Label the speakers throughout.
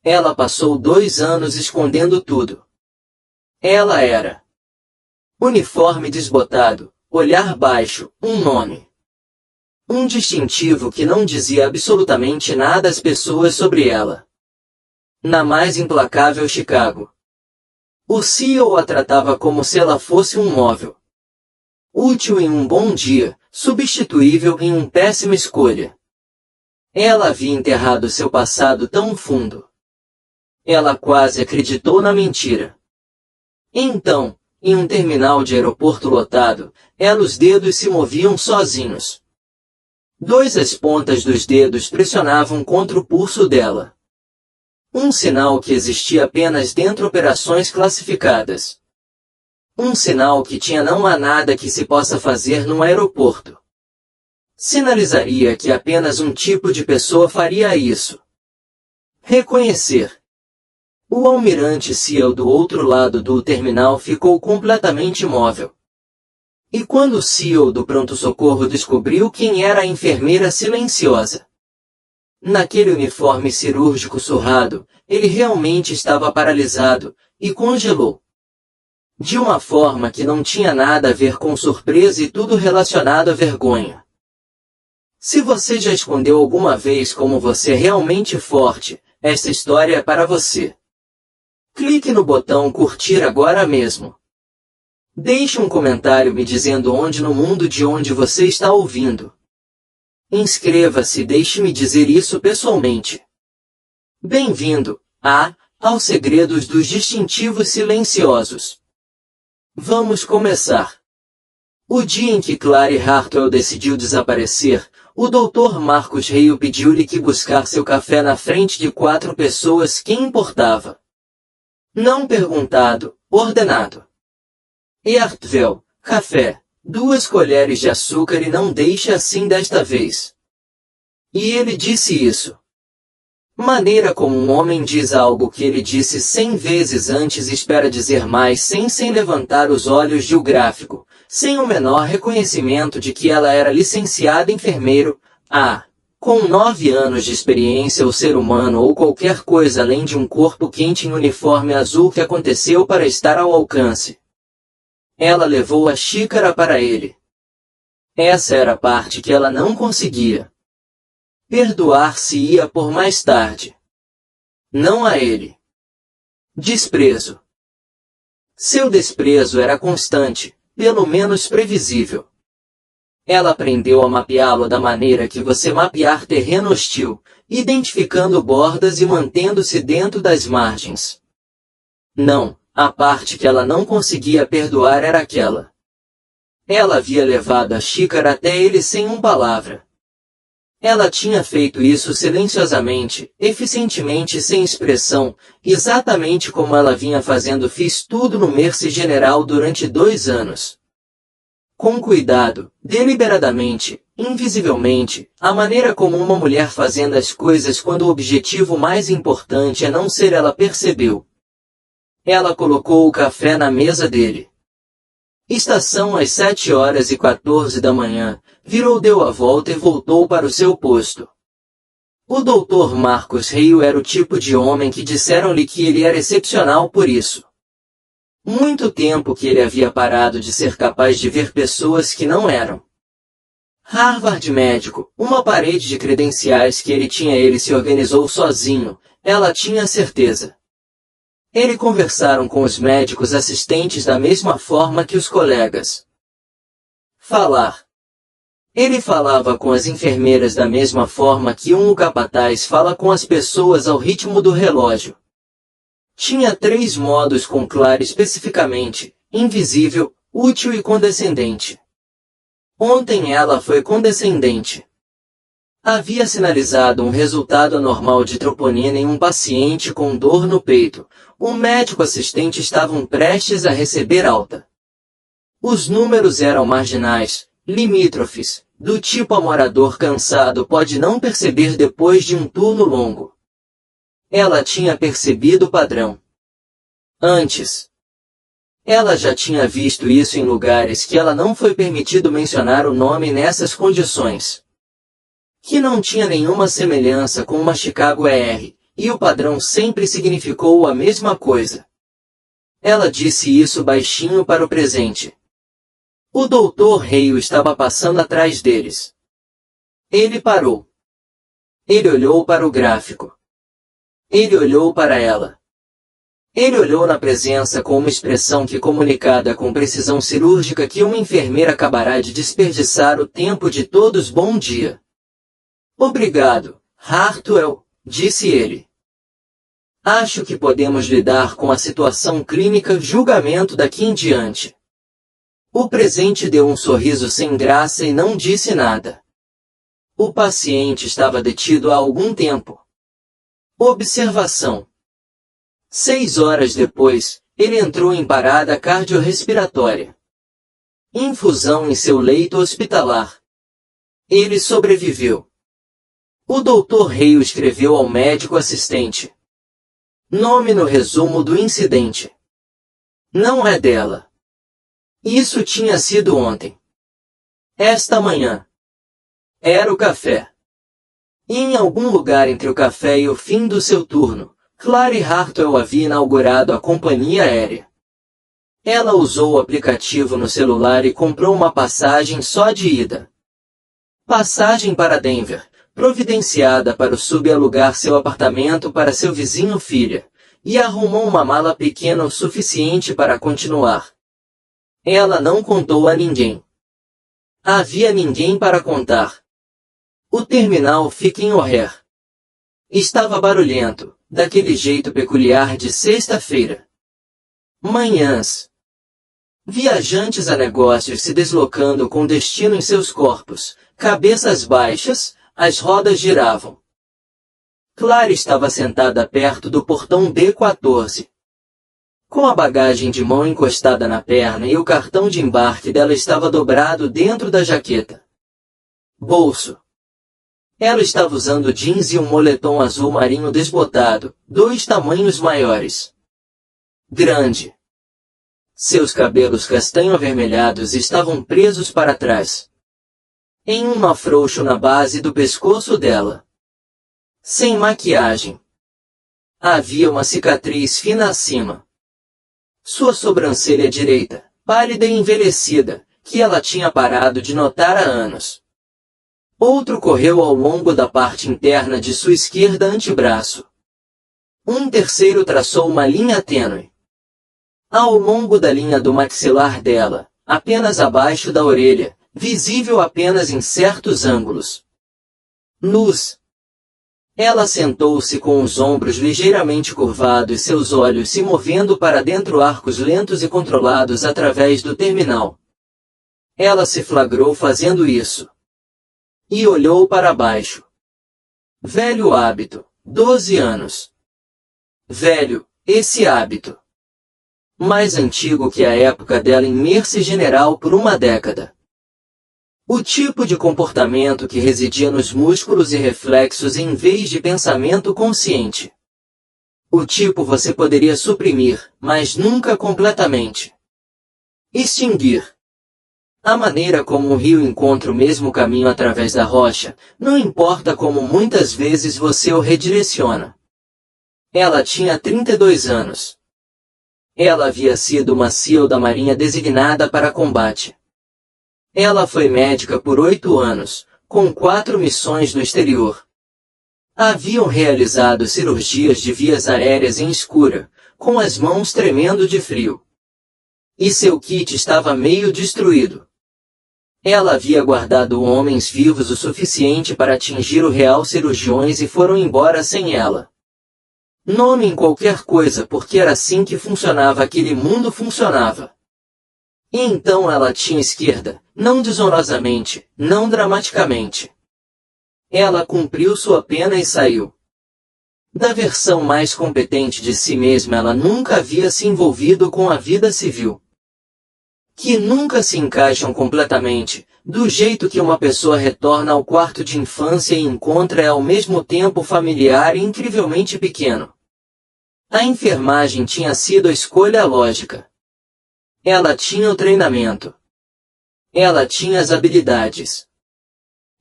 Speaker 1: Ela passou 2 anos escondendo tudo. Ela era uniforme desbotado, olhar baixo, um nome. Um distintivo que não dizia absolutamente nada às pessoas sobre ela. Na mais implacável Chicago, o CEO a tratava como se ela fosse um móvel. Útil em um bom dia, substituível em uma péssima escolha. Ela havia enterrado seu passado tão fundo. Ela quase acreditou na mentira. Então, em um terminal de aeroporto lotado, os dedos se moviam sozinhos. As pontas dos dedos pressionavam contra o pulso dela. Um sinal que existia apenas dentro de operações classificadas. Um sinal que tinha não há nada que se possa fazer num aeroporto. Sinalizaria que apenas um tipo de pessoa faria isso. Reconhecer. O almirante Seal do outro lado do terminal ficou completamente imóvel. E quando o CEO do pronto-socorro descobriu quem era a enfermeira silenciosa, naquele uniforme cirúrgico surrado, ele realmente estava paralisado, e congelou. De uma forma que não tinha nada a ver com surpresa e tudo relacionado à vergonha. Se você já escondeu alguma vez como você é realmente forte, esta história é para você. Clique no botão curtir agora mesmo. Deixe um comentário me dizendo onde no mundo de onde você está ouvindo. Inscreva-se e deixe-me dizer isso pessoalmente. Bem-vindo aos segredos dos distintivos silenciosos. Vamos começar. O dia em que Clary Hartwell decidiu desaparecer, o Dr. Marcus Hale pediu-lhe que buscasse seu café na frente de 4 pessoas, quem importava. Não perguntado, ordenado. Hartwell, café, 2 colheres de açúcar e não deixe assim desta vez. E ele disse isso. Maneira como um homem diz algo que ele disse 100 vezes antes e espera dizer mais sem levantar os olhos de o gráfico, sem o menor reconhecimento de que ela era licenciada enfermeiro, com 9 anos de experiência ou ser humano ou qualquer coisa além de um corpo quente em uniforme azul que aconteceu para estar ao alcance. Ela levou a xícara para ele. Essa era a parte que ela não conseguia. Perdoar-se-ia por mais tarde. Não a ele. Desprezo. Seu desprezo era constante, pelo menos previsível. Ela aprendeu a mapeá-lo da maneira que você mapear terreno hostil, identificando bordas e mantendo-se dentro das margens. Não. A parte que ela não conseguia perdoar era aquela. Ela havia levado a xícara até ele sem uma palavra. Ela tinha feito isso silenciosamente, eficientemente sem expressão, exatamente como ela vinha fazendo fiz tudo no Mercy General durante 2 anos. Com cuidado, deliberadamente, invisivelmente, a maneira como uma mulher fazendo as coisas quando o objetivo mais importante é não ser ela percebeu. Ela colocou o café na mesa dele. Estação às 7h14 da manhã, deu a volta e voltou para o seu posto. O Dr. Marcus Hale era o tipo de homem que disseram-lhe que ele era excepcional por isso. Muito tempo que ele havia parado de ser capaz de ver pessoas que não eram. Harvard médico, uma parede de credenciais que ele se organizou sozinho, ela tinha certeza. Ele conversaram com os médicos assistentes da mesma forma que os colegas. Falar. Ele falava com as enfermeiras da mesma forma que um capataz fala com as pessoas ao ritmo do relógio. Tinha 3 modos com Clary especificamente, invisível, útil e condescendente. Ontem ela foi condescendente. Havia sinalizado um resultado anormal de troponina em um paciente com dor no peito. O médico assistente estavam prestes a receber alta. Os números eram marginais, limítrofes, do tipo a morador cansado pode não perceber depois de um turno longo. Ela tinha percebido o padrão. Antes. Ela já tinha visto isso em lugares que ela não foi permitido mencionar o nome nessas condições. Que não tinha nenhuma semelhança com uma Chicago ER, e o padrão sempre significou a mesma coisa. Ela disse isso baixinho para o presente. O Dr. Hale estava passando atrás deles. Ele parou. Ele olhou para o gráfico. Ele olhou para ela. Ele olhou na presença com uma expressão que comunicada com precisão cirúrgica que uma enfermeira acabará de desperdiçar o tempo de todos. Bom dia. Obrigado, Hartwell, disse ele. Acho que podemos lidar com a situação clínica julgamento daqui em diante. O presente deu um sorriso sem graça e não disse nada. O paciente estava detido há algum tempo. Observação. 6 horas depois, ele entrou em parada cardiorrespiratória. Infusão em seu leito hospitalar. Ele sobreviveu. O Dr. Hale escreveu ao médico assistente. Nome no resumo do incidente. Não é dela. Isso tinha sido ontem. Esta manhã. Era o café. E em algum lugar entre o café e o fim do seu turno, Clary Hartwell havia inaugurado a companhia aérea. Ela usou o aplicativo no celular e comprou uma passagem só de ida. Passagem para Denver, providenciada para o subalugar seu apartamento para seu vizinho filha, e arrumou uma mala pequena o suficiente para continuar. Ela não contou a ninguém. Havia ninguém para contar. O terminal fica em O'Hare. Estava barulhento, daquele jeito peculiar de sexta-feira. Manhãs. Viajantes a negócios se deslocando com destino em seus corpos, cabeças baixas, as rodas giravam. Clara estava sentada perto do portão B14. Com a bagagem de mão encostada na perna e o cartão de embarque dela estava dobrado dentro da jaqueta. Bolso. Ela estava usando jeans e um moletom azul marinho desbotado, 2 tamanhos maiores. Grande. Seus cabelos castanho-avermelhados estavam presos para trás. Em um nó frouxo na base do pescoço dela. Sem maquiagem. Havia uma cicatriz fina acima. Sua sobrancelha direita, pálida e envelhecida, que ela tinha parado de notar há anos. Outro correu ao longo da parte interna de sua esquerda antebraço. Um terceiro traçou uma linha tênue. Ao longo da linha do maxilar dela, apenas abaixo da orelha, visível apenas em certos ângulos. Luz. Ela sentou-se com os ombros ligeiramente curvados e seus olhos se movendo para dentro, arcos lentos e controlados através do terminal. Ela se flagrou fazendo isso. E olhou para baixo. Velho hábito, 12 anos. Velho, esse hábito. Mais antigo que a época dela em Mercy General por uma década. O tipo de comportamento que residia nos músculos e reflexos em vez de pensamento consciente. O tipo você poderia suprimir, mas nunca completamente. Extinguir. A maneira como um rio encontra o mesmo caminho através da rocha, não importa como muitas vezes você o redireciona. Ela tinha 32 anos. Ela havia sido uma SEAL da Marinha designada para combate. Ela foi médica por 8 anos, com 4 missões no exterior. Haviam realizado cirurgias de vias aéreas em escura, com as mãos tremendo de frio. E seu kit estava meio destruído. Ela havia guardado homens vivos o suficiente para atingir o real cirurgiões e foram embora sem ela. Nomem qualquer coisa porque era assim que funcionava aquele mundo funcionava. E então ela tinha esquerda, não desonorosamente, não dramaticamente. Ela cumpriu sua pena e saiu. Da versão mais competente de si mesma ela nunca havia se envolvido com a vida civil. Que nunca se encaixam completamente, do jeito que uma pessoa retorna ao quarto de infância e encontra ao mesmo tempo familiar e incrivelmente pequeno. A enfermagem tinha sido a escolha lógica. Ela tinha o treinamento. Ela tinha as habilidades.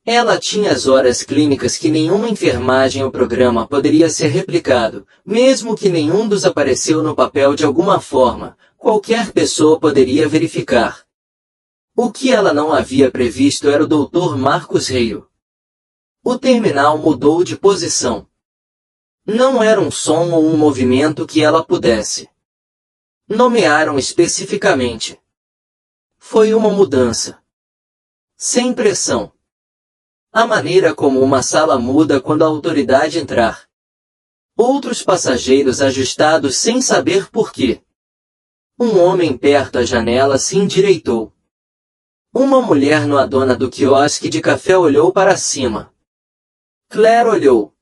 Speaker 1: Ela tinha as horas clínicas que nenhuma enfermagem ou programa poderia ser replicado, mesmo que nenhum dos apareceu no papel de alguma forma, qualquer pessoa poderia verificar. O que ela não havia previsto era o Dr. Marcos Reio. O terminal mudou de posição. Não era um som ou um movimento que ela pudesse. Nomearam especificamente. Foi uma mudança. Sem pressão. A maneira como uma sala muda quando a autoridade entrar. Outros passageiros ajustados sem saber por quê. Um homem perto da janela se endireitou. Uma mulher no dona do quiosque de café olhou para cima. Claire olhou.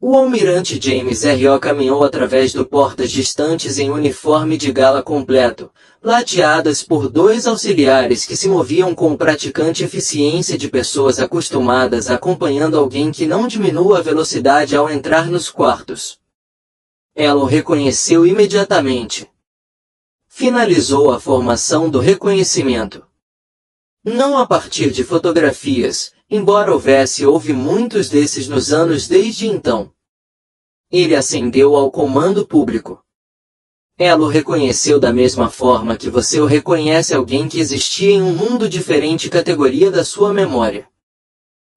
Speaker 1: O almirante James R.O. caminhou através de portas distantes em uniforme de gala completo, ladeadas por dois auxiliares que se moviam com praticante eficiência de pessoas acostumadas acompanhando alguém que não diminua a velocidade ao entrar nos quartos. Ela o reconheceu imediatamente. Finalizou a formação do reconhecimento. Não a partir de fotografias, embora houve muitos desses nos anos desde então. Ele ascendeu ao comando público. Ela o reconheceu da mesma forma que você o reconhece alguém que existia em um mundo diferente categoria da sua memória.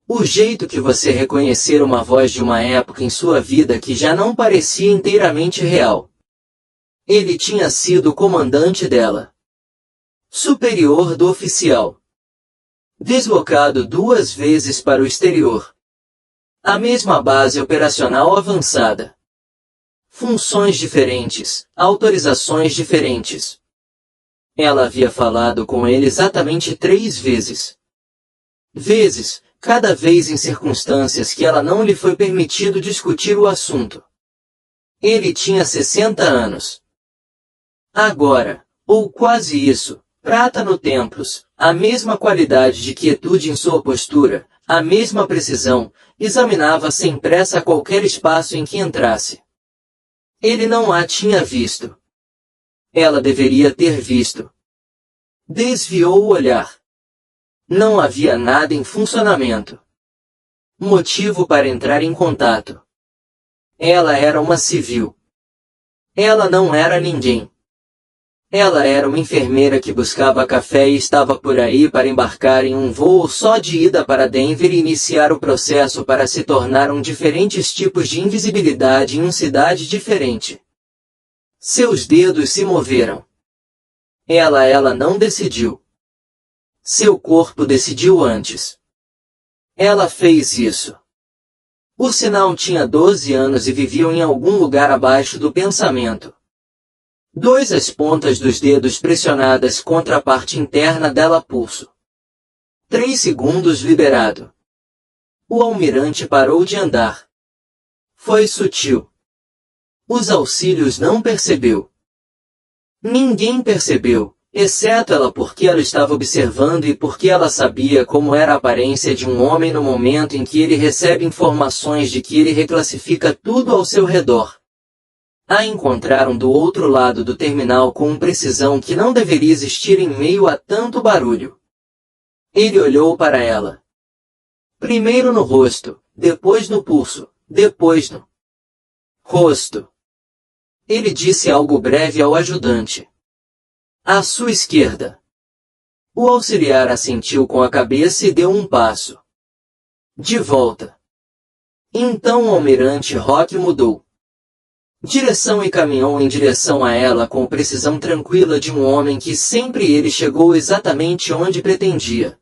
Speaker 1: O jeito que você reconhecer uma voz de uma época em sua vida que já não parecia inteiramente real. Ele tinha sido o comandante dela. Superior do oficial. Deslocado 2 vezes para o exterior. A mesma base operacional avançada. Funções diferentes, autorizações diferentes. Ela havia falado com ele exatamente 3 vezes. Cada vez em circunstâncias que ela não lhe foi permitido discutir o assunto. Ele tinha 60 anos. Agora, ou quase isso, prata no templos, a mesma qualidade de quietude em sua postura, a mesma precisão, examinava sem pressa qualquer espaço em que entrasse. Ele não a tinha visto. Ela deveria ter visto. Desviou o olhar. Não havia nada em funcionamento. Motivo para entrar em contato. Ela era uma civil. Ela não era ninguém. Ela era uma enfermeira que buscava café e estava por aí para embarcar em um voo só de ida para Denver e iniciar o processo para se tornar diferentes tipos de invisibilidade em uma cidade diferente. Seus dedos se moveram. Ela não decidiu. Seu corpo decidiu antes. Ela fez isso. O sinal tinha 12 anos e viviam em algum lugar abaixo do pensamento. 2 as pontas dos dedos pressionadas contra a parte interna dela pulso. 3 segundos liberado. O almirante parou de andar. Foi sutil. Os auxílios não percebeu. Ninguém percebeu, exceto ela porque ela estava observando e porque ela sabia como era a aparência de um homem no momento em que ele recebe informações de que ele reclassifica tudo ao seu redor. A encontraram do outro lado do terminal com precisão que não deveria existir em meio a tanto barulho. Ele olhou para ela. Primeiro no rosto, depois no pulso, depois no rosto. Ele disse algo breve ao ajudante. À sua esquerda. O auxiliar assentiu com a cabeça e deu um passo. De volta. Então o almirante Rock mudou direção e caminhou em direção a ela com precisão tranquila de um homem que sempre ele chegou exatamente onde pretendia.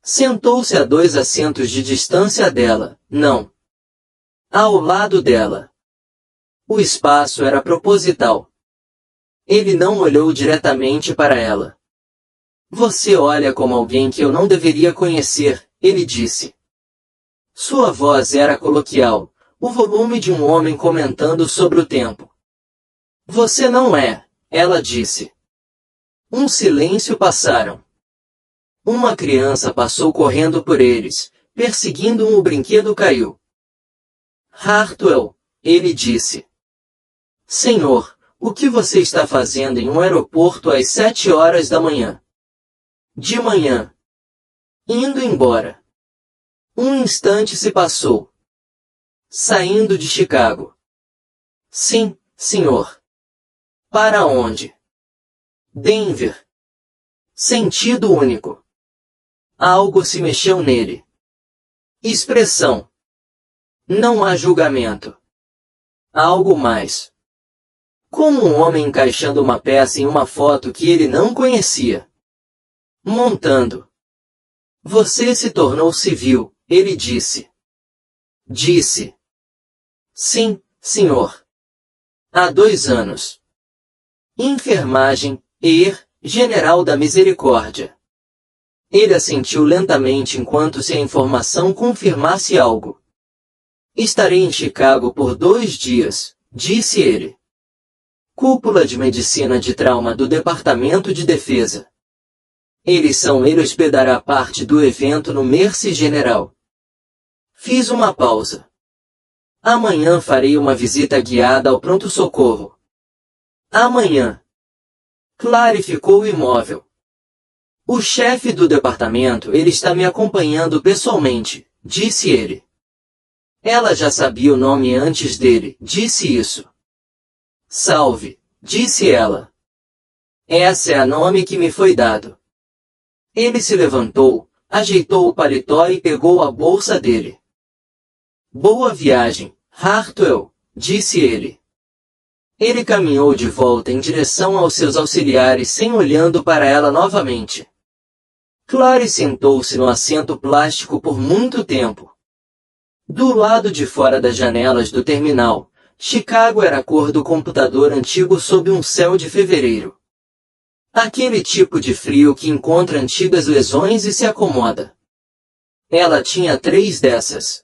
Speaker 1: Sentou-se a 2 assentos de distância dela, não. Ao lado dela. O espaço era proposital. Ele não olhou diretamente para ela. Você olha como alguém que eu não deveria conhecer, ele disse. Sua voz era coloquial. O volume de um homem comentando sobre o tempo. Você não é, ela disse. Um silêncio passaram. Uma criança passou correndo por eles, perseguindo o brinquedo caiu. Hartwell, ele disse. Senhor, o que você está fazendo em um aeroporto às 7 horas da manhã? De manhã. Indo embora. Um instante se passou. Saindo de Chicago. Sim, senhor. Para onde? Denver. Sentido único. Algo se mexeu nele. Expressão. Não há julgamento. Algo mais. Como um homem encaixando uma peça em uma foto que ele não conhecia. Montando. Você se tornou civil, ele disse. Disse. Sim, senhor. Há 2 anos. Enfermagem, General da Misericórdia. Ele assentiu lentamente enquanto se a informação confirmasse algo. Estarei em Chicago por 2 dias, disse ele. Cúpula de Medicina de Trauma do Departamento de Defesa. Ele hospedará parte do evento no Mercy General. Fiz uma pausa. Amanhã farei uma visita guiada ao pronto-socorro. Amanhã. Clarificou imóvel. O chefe do departamento, ele está me acompanhando pessoalmente, disse ele. Ela já sabia o nome antes dele, disse isso. Salve, disse ela. Essa é a nome que me foi dado. Ele se levantou, ajeitou o paletó e pegou a bolsa dele. Boa viagem, Hartwell, disse ele. Ele caminhou de volta em direção aos seus auxiliares sem olhando para ela novamente. Clary sentou-se no assento plástico por muito tempo. Do lado de fora das janelas do terminal, Chicago era a cor do computador antigo sob um céu de fevereiro. Aquele tipo de frio que encontra antigas lesões e se acomoda. Ela tinha 3 dessas.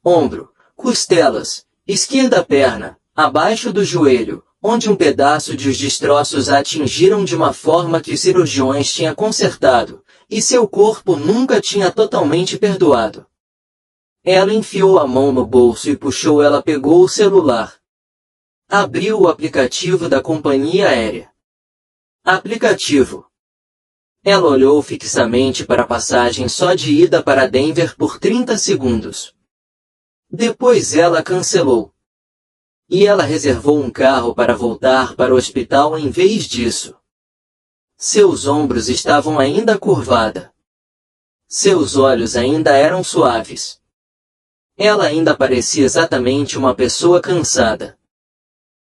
Speaker 1: Ombro, costelas, esquerda perna, abaixo do joelho, onde um pedaço de os destroços a atingiram de uma forma que os cirurgiões tinham consertado, e seu corpo nunca tinha totalmente perdoado. Ela enfiou a mão no bolso e puxou. Ela pegou o celular. Abriu o aplicativo da companhia aérea. Aplicativo. Ela olhou fixamente para a passagem só de ida para Denver por 30 segundos. Depois ela cancelou. E ela reservou um carro para voltar para o hospital em vez disso. Seus ombros estavam ainda curvados. Seus olhos ainda eram suaves. Ela ainda parecia exatamente uma pessoa cansada.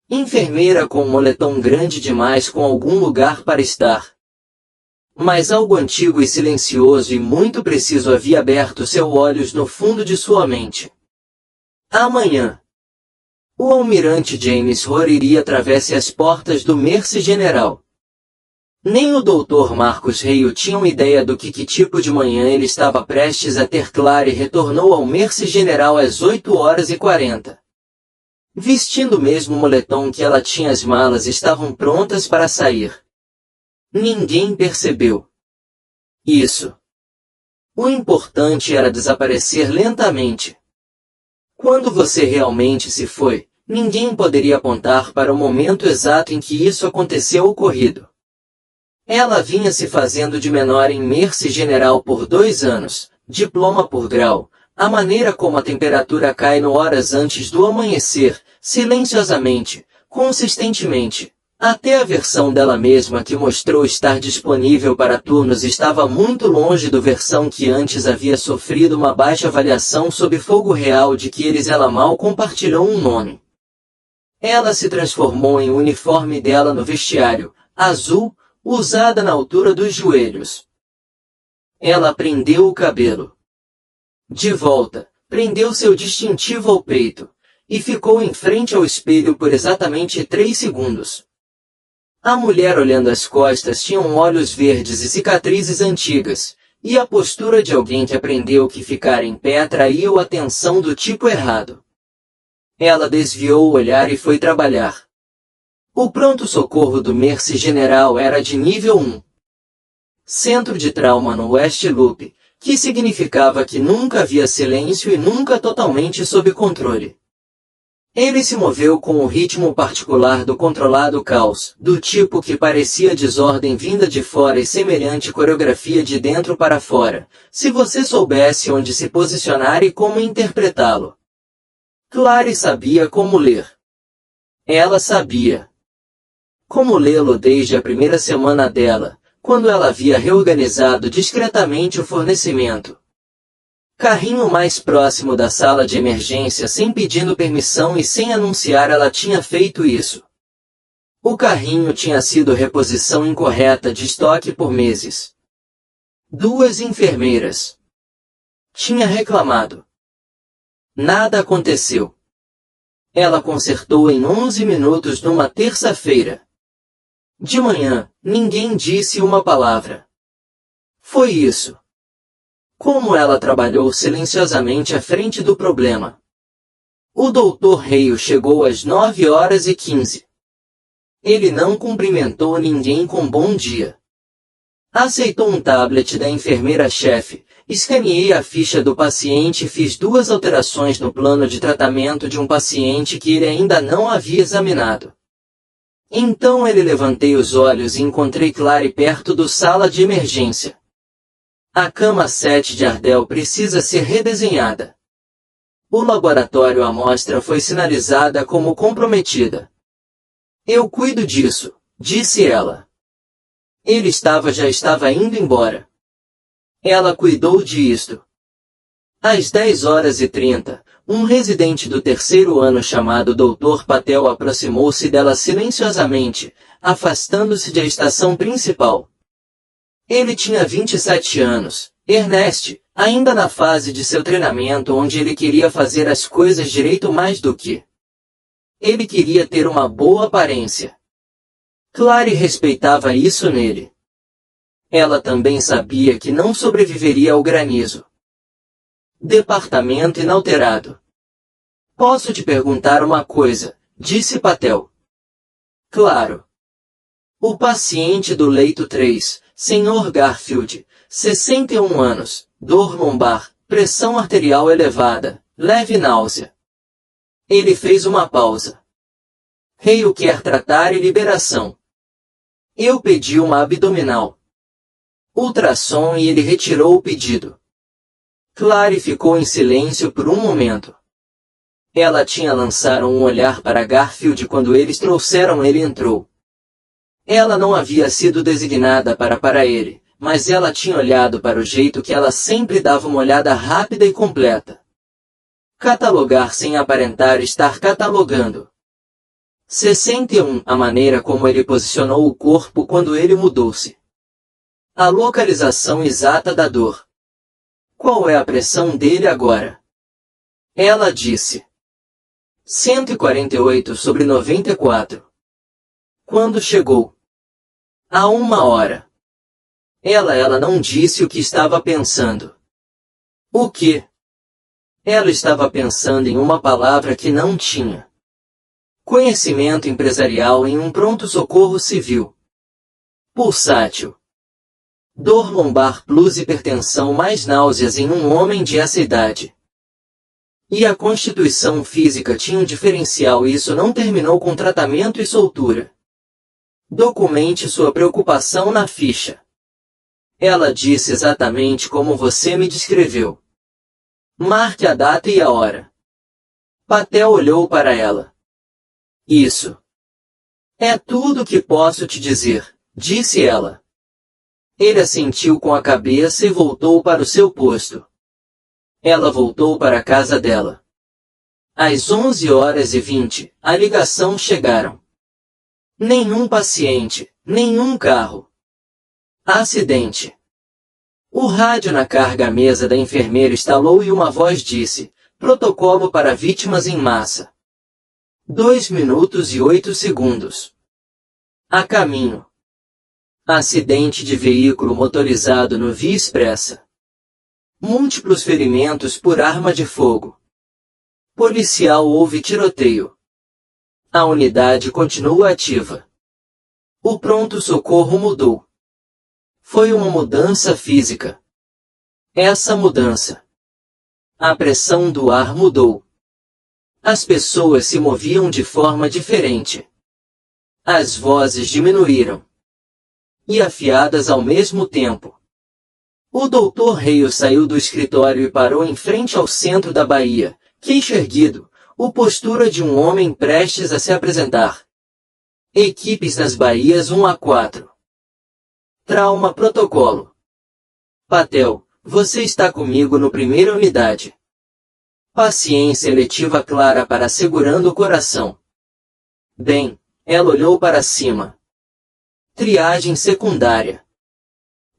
Speaker 1: Enfermeira com um moletom grande demais com algum lugar para estar. Mas algo antigo e silencioso e muito preciso havia aberto seus olhos no fundo de sua mente. Amanhã. O almirante James Hoare iria atravessar as portas do Mercy General. Nem o Dr. Marcus Hale tinham ideia do que tipo de manhã ele estava prestes a ter. Clary retornou ao Mercy General às 8h40. Vestindo o mesmo moletom que ela tinha, as malas estavam prontas para sair. Ninguém percebeu isso. O importante era desaparecer lentamente. Quando você realmente se foi, ninguém poderia apontar para o momento exato em que isso aconteceu ocorrido. Ela vinha se fazendo de menor em Mercy General por 2 anos, diploma por grau, a maneira como a temperatura cai no horas antes do amanhecer, silenciosamente, consistentemente. Até a versão dela mesma que mostrou estar disponível para turnos estava muito longe da versão que antes havia sofrido uma baixa avaliação sob fogo real de que ela mal compartilhou um nome. Ela se transformou em o uniforme dela no vestiário, azul, usada na altura dos joelhos. Ela prendeu o cabelo. De volta, prendeu seu distintivo ao peito, e ficou em frente ao espelho por exatamente 3 segundos. A mulher olhando as costas tinha olhos verdes e cicatrizes antigas, e a postura de alguém que aprendeu que ficar em pé atraiu a atenção do tipo errado. Ela desviou o olhar e foi trabalhar. O pronto-socorro do Mercy General era de nível 1. Centro de trauma no West Loop, que significava que nunca havia silêncio e nunca totalmente sob controle. Ele se moveu com o ritmo particular do controlado caos, do tipo que parecia desordem vinda de fora e semelhante coreografia de dentro para fora, se você soubesse onde se posicionar e como interpretá-lo. Clary sabia como ler. Ela sabia como lê-lo desde a primeira semana dela, quando ela havia reorganizado discretamente o fornecimento. Carrinho mais próximo da sala de emergência sem pedindo permissão e sem anunciar ela tinha feito isso. O carrinho tinha sido reposição incorreta de estoque por meses. 2 enfermeiras tinha reclamado. Nada aconteceu. Ela consertou em 11 minutos numa terça-feira. De manhã, ninguém disse uma palavra. Foi isso. Como ela trabalhou silenciosamente à frente do problema. O Dr. Reio chegou às 9h15. Ele não cumprimentou ninguém com bom dia. Aceitou um tablet da enfermeira-chefe, escaneei a ficha do paciente e fiz 2 alterações no plano de tratamento de um paciente que ele ainda não havia examinado. Então ele levantei os olhos e encontrei Clary perto do sala de emergência. A cama 7 de Ardell precisa ser redesenhada. O laboratório amostra foi sinalizada como comprometida. Eu cuido disso, disse ela. Ele já estava indo embora. Ela cuidou disto. Às 10h30, um residente do 3º ano chamado Dr. Patel aproximou-se dela silenciosamente, afastando-se da estação principal. Ele tinha 27 anos, Ernest, ainda na fase de seu treinamento onde ele queria fazer as coisas direito mais do que. Ele queria ter uma boa aparência. Clary respeitava isso nele. Ela também sabia que não sobreviveria ao granizo. Departamento inalterado. Posso te perguntar uma coisa, disse Patel. Claro. O paciente do leito 3, Sr. Garfield, 61 anos, dor lombar, pressão arterial elevada, leve náusea. Ele fez uma pausa. Reio quer tratar e liberação. Eu pedi uma abdominal. Ultrassom e ele retirou o pedido. Clary ficou em silêncio por um momento. Ela tinha lançado um olhar para Garfield quando eles trouxeram ele entrou. Ela não havia sido designada para ele, mas ela tinha olhado para o jeito que ela sempre dava uma olhada rápida e completa. Catalogar sem aparentar estar catalogando. 61. A maneira como ele posicionou o corpo quando ele mudou-se. A localização exata da dor. Qual é a pressão dele agora? Ela disse. 148/94. Quando chegou? Há 1 hora. Ela não disse o que estava pensando. O quê? Ela estava pensando em uma palavra que não tinha. Conhecimento empresarial em um pronto-socorro civil. Pulsátil. Dor lombar plus hipertensão mais náuseas em um homem de essa idade. E a constituição física tinha um diferencial e isso não terminou com tratamento e soltura. Documente sua preocupação na ficha. Ela disse exatamente como você me descreveu. Marque a data e a hora. Patel olhou para ela. Isso. É tudo o que posso te dizer, disse ela. Ele assentiu com a cabeça e voltou para o seu posto. Ela voltou para a casa dela. Às 11h20, a ligação chegaram. Nenhum paciente, nenhum carro. Acidente. O rádio na carga-mesa da enfermeira estalou e uma voz disse, protocolo para vítimas em massa. 2 minutos e 8 segundos. A caminho. Acidente de veículo motorizado no Via Expressa. Múltiplos ferimentos por arma de fogo. Policial houve tiroteio. A unidade continua ativa. O pronto-socorro mudou. Foi uma mudança física. Essa mudança. A pressão do ar mudou. As pessoas se moviam de forma diferente. As vozes diminuíram. E afiadas ao mesmo tempo. O Dr. Hale saiu do escritório e parou em frente ao centro da baía, queixo erguido, a postura de um homem prestes a se apresentar. Equipes nas baías 1 a 4. Trauma protocolo. Patel, você está comigo no primeira unidade. Paciência eletiva clara para segurando o coração. Bem, ela olhou para cima. Triagem secundária.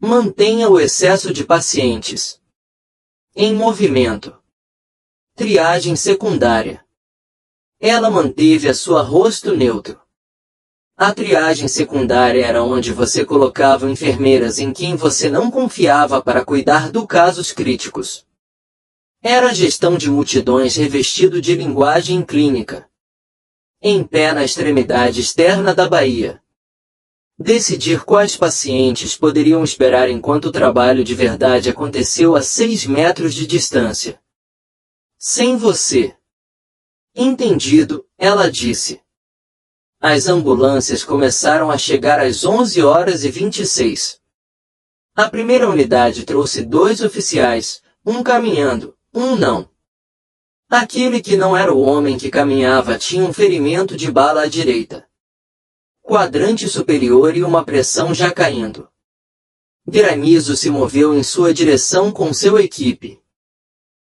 Speaker 1: Mantenha o excesso de pacientes em movimento. Triagem secundária. Ela manteve a sua rosto neutro. A triagem secundária era onde você colocava enfermeiras em quem você não confiava para cuidar de casos críticos. Era a gestão de multidões revestido de linguagem clínica. Em pé na extremidade externa da baía. Decidir quais pacientes poderiam esperar enquanto o trabalho de verdade aconteceu a 6 metros de distância. Sem você. Entendido, ela disse. As ambulâncias começaram a chegar às 11h26. A primeira unidade trouxe 2 oficiais, um caminhando, um não. Aquele que não era o homem que caminhava tinha um ferimento de bala à direita. Quadrante superior e uma pressão já caindo. Granizo se moveu em sua direção com sua equipe.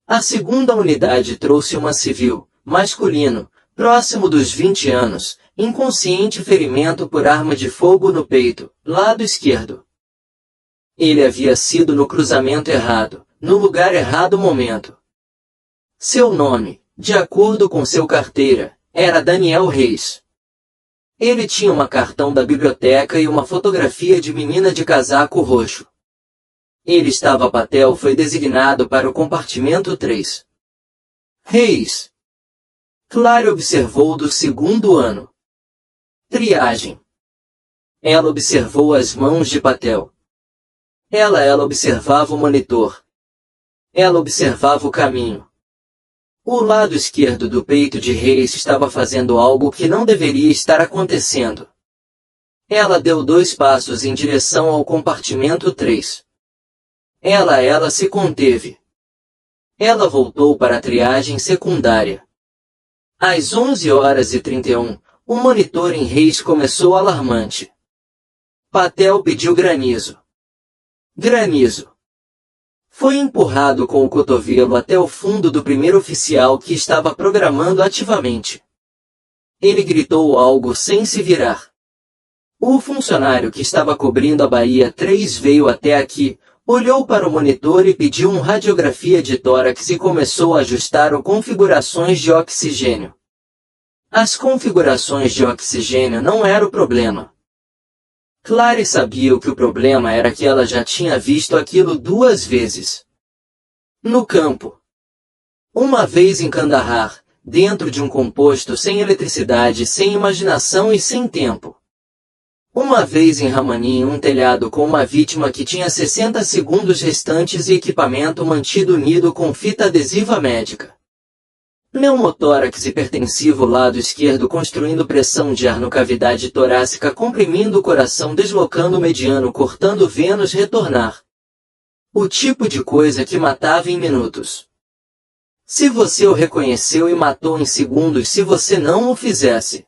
Speaker 1: A segunda unidade trouxe uma civil, masculino, próximo dos 20 anos, inconsciente, ferimento por arma de fogo no peito, lado esquerdo. Ele havia sido no cruzamento errado, no lugar errado momento. Seu nome, de acordo com seu carteira, era Daniel Reis. Ele tinha um cartão da biblioteca e uma fotografia de menina de casaco roxo. Patel foi designado para o compartimento 3. Reis. Clary observou do segundo ano. Triagem. Ela observou as mãos de Patel. Ela observava o monitor. Ela observava o caminho. O lado esquerdo do peito de Reis estava fazendo algo que não deveria estar acontecendo. Ela deu 2 passos em direção ao compartimento 3. Ela se conteve. Ela voltou para a triagem secundária. Às 11h31, o monitor em Reis começou alarmante. Patel pediu granizo. Granizo. Foi empurrado com o cotovelo até o fundo do primeiro oficial que estava programando ativamente. Ele gritou algo sem se virar. O funcionário que estava cobrindo a baía 3 veio até aqui, olhou para o monitor e pediu uma radiografia de tórax e começou a ajustar as configurações de oxigênio. As configurações de oxigênio não eram o problema. Clary sabia que o problema era que ela já tinha visto aquilo 2 vezes. No campo. Uma vez em Kandahar, dentro de um composto sem eletricidade, sem imaginação e sem tempo. Uma vez em Ramani, um telhado com uma vítima que tinha 60 segundos restantes e equipamento mantido unido com fita adesiva médica. Pneumotórax hipertensivo lado esquerdo construindo pressão de ar no cavidade torácica comprimindo o coração deslocando o mediano cortando Vênus retornar. O tipo de coisa que matava em minutos. Se você o reconheceu e matou em segundos se você não o fizesse.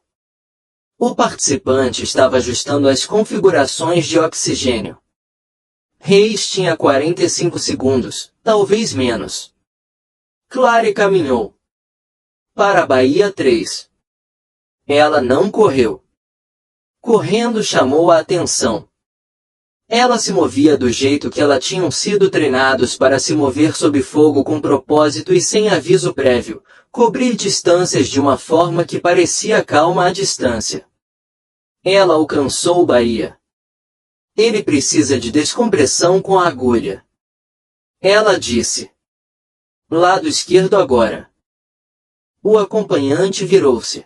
Speaker 1: O participante estava ajustando as configurações de oxigênio. Reis tinha 45 segundos, talvez menos. Clary caminhou para a baía 3. Ela não correu. Correndo chamou a atenção. Ela se movia do jeito que ela tinham sido treinados para se mover sob fogo com propósito e sem aviso prévio, cobrir distâncias de uma forma que parecia calma à distância. Ela alcançou Bahia. Ele precisa de descompressão com a agulha. Ela disse. Lado esquerdo agora. O acompanhante virou-se.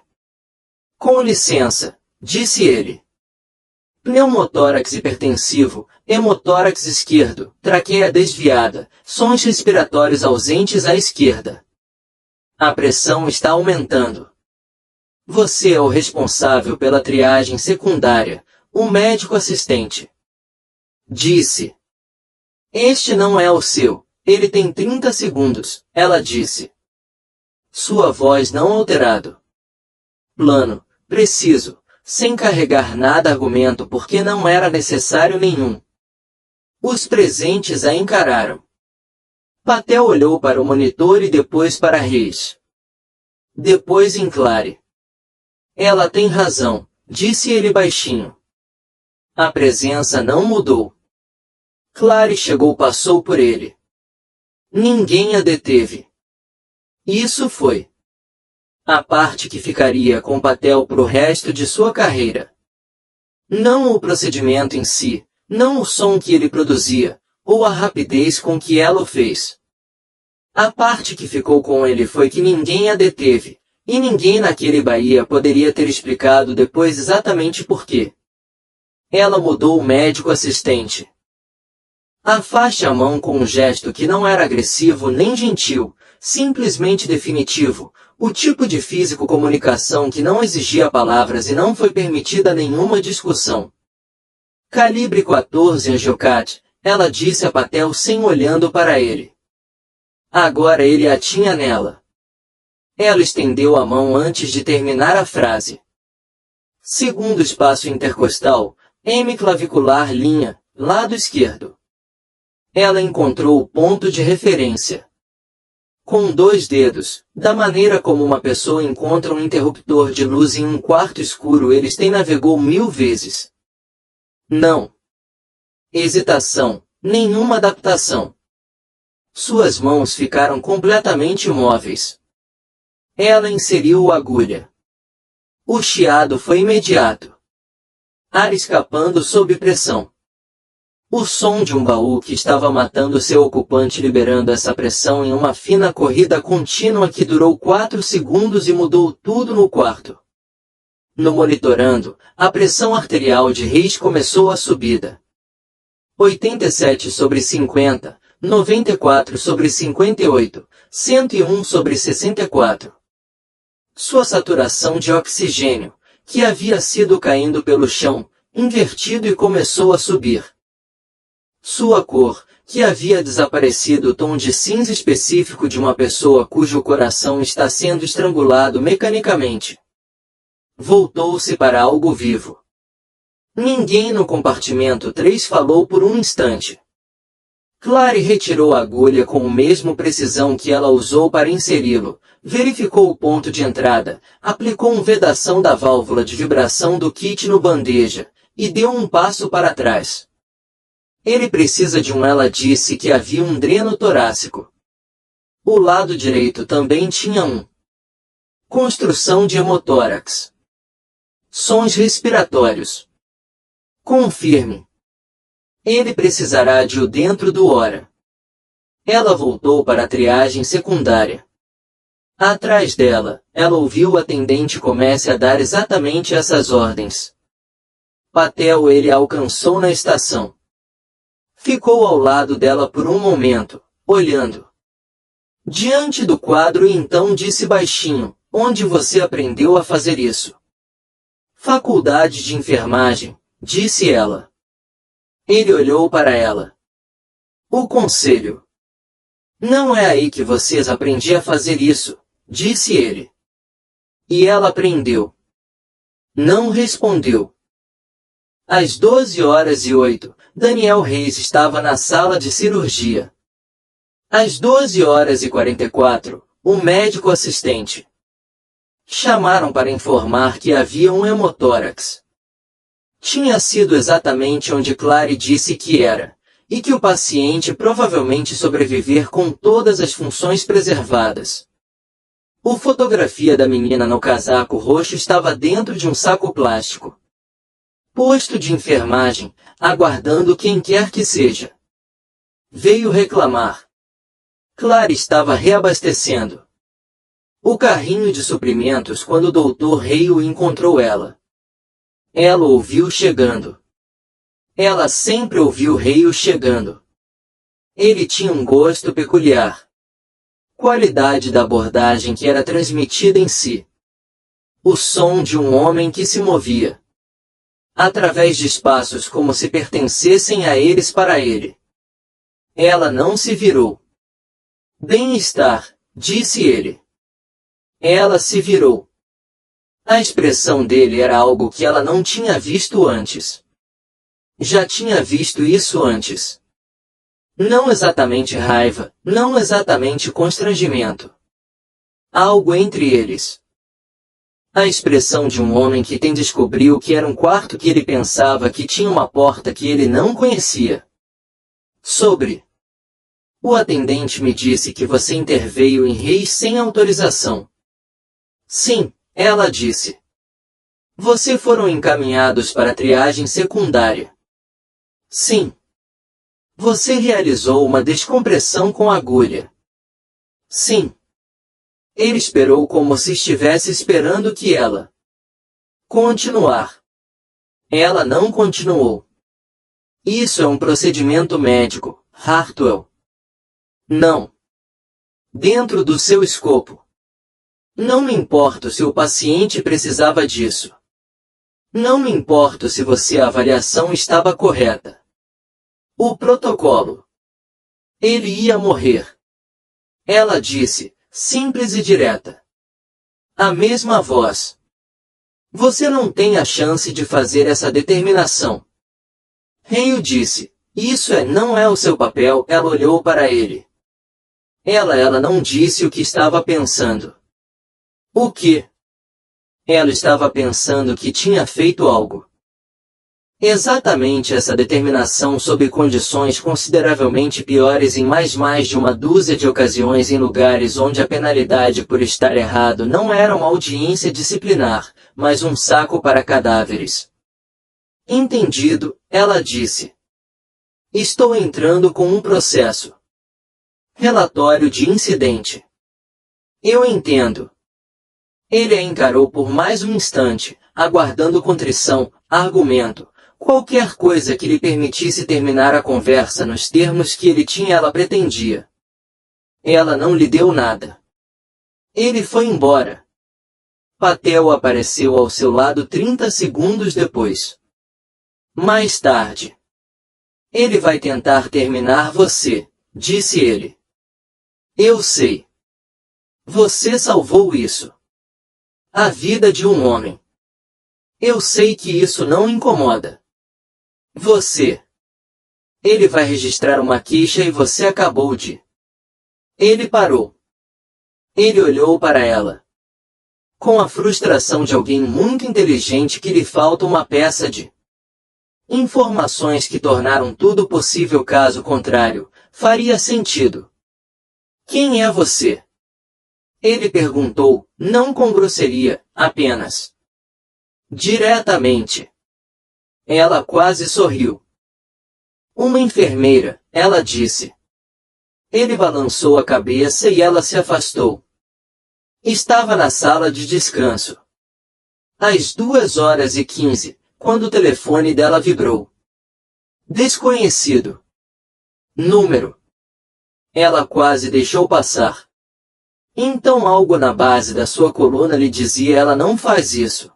Speaker 1: Com licença, disse ele. Pneumotórax hipertensivo, hemotórax esquerdo, traqueia desviada, sons respiratórios ausentes à esquerda. A pressão está aumentando. Você é o responsável pela triagem secundária, o médico assistente. Disse. Este não é o seu, ele tem 30 segundos, ela disse. Sua voz não alterado. Plano, preciso, sem carregar nada argumento porque não era necessário nenhum. Os presentes a encararam. Patel olhou para o monitor e depois para Reis. Depois em Clary. Ela tem razão, disse ele baixinho. A presença não mudou. Clary passou por ele. Ninguém a deteve. Isso foi a parte que ficaria com Patel pro resto de sua carreira. Não o procedimento em si, não o som que ele produzia, ou a rapidez com que ela o fez. A parte que ficou com ele foi que ninguém a deteve, e ninguém naquele Bahia poderia ter explicado depois exatamente por quê. Ela mudou o médico assistente. Afaste a mão com um gesto que não era agressivo nem gentil, simplesmente definitivo, o tipo de físico-comunicação que não exigia palavras e não foi permitida nenhuma discussão. Calibre 14 Angiocat, ela disse a Patel sem olhando para ele. Agora ele a tinha nela. Ela estendeu a mão antes de terminar a frase. Segundo espaço intercostal, M clavicular linha, lado esquerdo. Ela encontrou o ponto de referência. Com 2 dedos, da maneira como uma pessoa encontra um interruptor de luz em um quarto escuro, navegou 1000 vezes. Não. Hesitação, nenhuma adaptação. Suas mãos ficaram completamente imóveis. Ela inseriu a agulha. O chiado foi imediato. Ar escapando sob pressão. O som de um baú que estava matando seu ocupante liberando essa pressão em uma fina corrida contínua que durou 4 segundos e mudou tudo no quarto. No monitorando, a pressão arterial de Reis começou a subida. 87/50, 94/58, 101/64. Sua saturação de oxigênio, que havia sido caindo pelo chão, invertido e começou a subir. Sua cor, que havia desaparecido o tom de cinza específico de uma pessoa cujo coração está sendo estrangulado mecanicamente. Voltou-se para algo vivo. Ninguém no compartimento 3 falou por um instante. Clary retirou a agulha com a mesma precisão que ela usou para inseri-lo, verificou o ponto de entrada, aplicou uma vedação da válvula de vibração do kit no bandeja, e deu um passo para trás. Ele precisa de um. Ela disse que havia um dreno torácico. O lado direito também tinha um. Construção de hemotórax. Sons respiratórios. Confirme. Ele precisará de o dentro do hora. Ela voltou para a triagem secundária. Atrás dela, ela ouviu o atendente comece a dar exatamente essas ordens. Patel ele a alcançou na estação. Ficou ao lado dela por um momento, olhando. Diante do quadro e então disse baixinho, onde você aprendeu a fazer isso? Faculdade de enfermagem, disse ela. Ele olhou para ela. O conselho. Não é aí que vocês aprendiam a fazer isso, disse ele. E ela aprendeu. Não respondeu. Às 12h08, Daniel Reis estava na sala de cirurgia. Às 12h44, o médico assistente. Chamaram para informar que havia um hemotórax. Tinha sido exatamente onde Clary disse que era, e que o paciente provavelmente sobreviver com todas as funções preservadas. A fotografia da menina no casaco roxo estava dentro de um saco plástico. Posto de enfermagem, aguardando quem quer que seja. Veio reclamar. Clary estava reabastecendo o carrinho de suprimentos quando o Dr. Reio encontrou ela. Ela ouviu chegando. Ela sempre ouviu Reio chegando. Ele tinha um gosto peculiar. Qualidade da abordagem que era transmitida em si. O som de um homem que se movia através de espaços como se pertencessem a eles para ele. Ela não se virou. Bem-estar, disse ele. Ela se virou. A expressão dele era algo que ela não tinha visto antes. Já tinha visto isso antes. Não exatamente raiva, não exatamente constrangimento. Algo entre eles. A expressão de um homem que descobriu que era um quarto que ele pensava que tinha uma porta que ele não conhecia. Sobre. O atendente me disse que você interveio em Reis sem autorização. Sim, ela disse. Você foram encaminhados para a triagem secundária. Sim. Você realizou uma descompressão com agulha. Sim. Ele esperou como se estivesse esperando que ela continuar. Ela não continuou. Isso é um procedimento médico, Hartwell. Não. Dentro do seu escopo. Não me importo se o paciente precisava disso. Não me importo se a avaliação estava correta. O protocolo. Ele ia morrer. Ela disse, simples e direta. A mesma voz. Você não tem a chance de fazer essa determinação. Hale disse, não é o seu papel. Ela olhou para ele. Ela não disse o que estava pensando. O que? Ela estava pensando que tinha feito algo. Exatamente essa determinação sob condições consideravelmente piores em mais de uma dúzia de ocasiões em lugares onde a penalidade por estar errado não era uma audiência disciplinar, mas um saco para cadáveres. Entendido, ela disse. Estou entrando com um processo. Relatório de incidente. Eu entendo. Ele a encarou por mais um instante, aguardando contrição, argumento, qualquer coisa que lhe permitisse terminar a conversa nos termos que ela pretendia. Ela não lhe deu nada. Ele foi embora. Patel apareceu ao seu lado 30 segundos depois. Mais tarde. Ele vai tentar terminar você, disse ele. Eu sei. Você salvou isso. A vida de um homem. Eu sei que isso não incomoda. Você. Ele vai registrar uma queixa e você acabou de. Ele parou. Ele olhou para ela. Com a frustração de alguém muito inteligente que lhe falta uma peça de informações que tornaram tudo possível caso contrário, faria sentido. Quem é você? Ele perguntou, não com grosseria, apenas. Diretamente. Ela quase sorriu. Uma enfermeira, ela disse. Ele balançou a cabeça e ela se afastou. Estava na sala de descanso. Às 2h15, quando o telefone dela vibrou. Desconhecido. Número. Ela quase deixou passar. Então algo na base da sua coluna lhe dizia: ela não faz isso.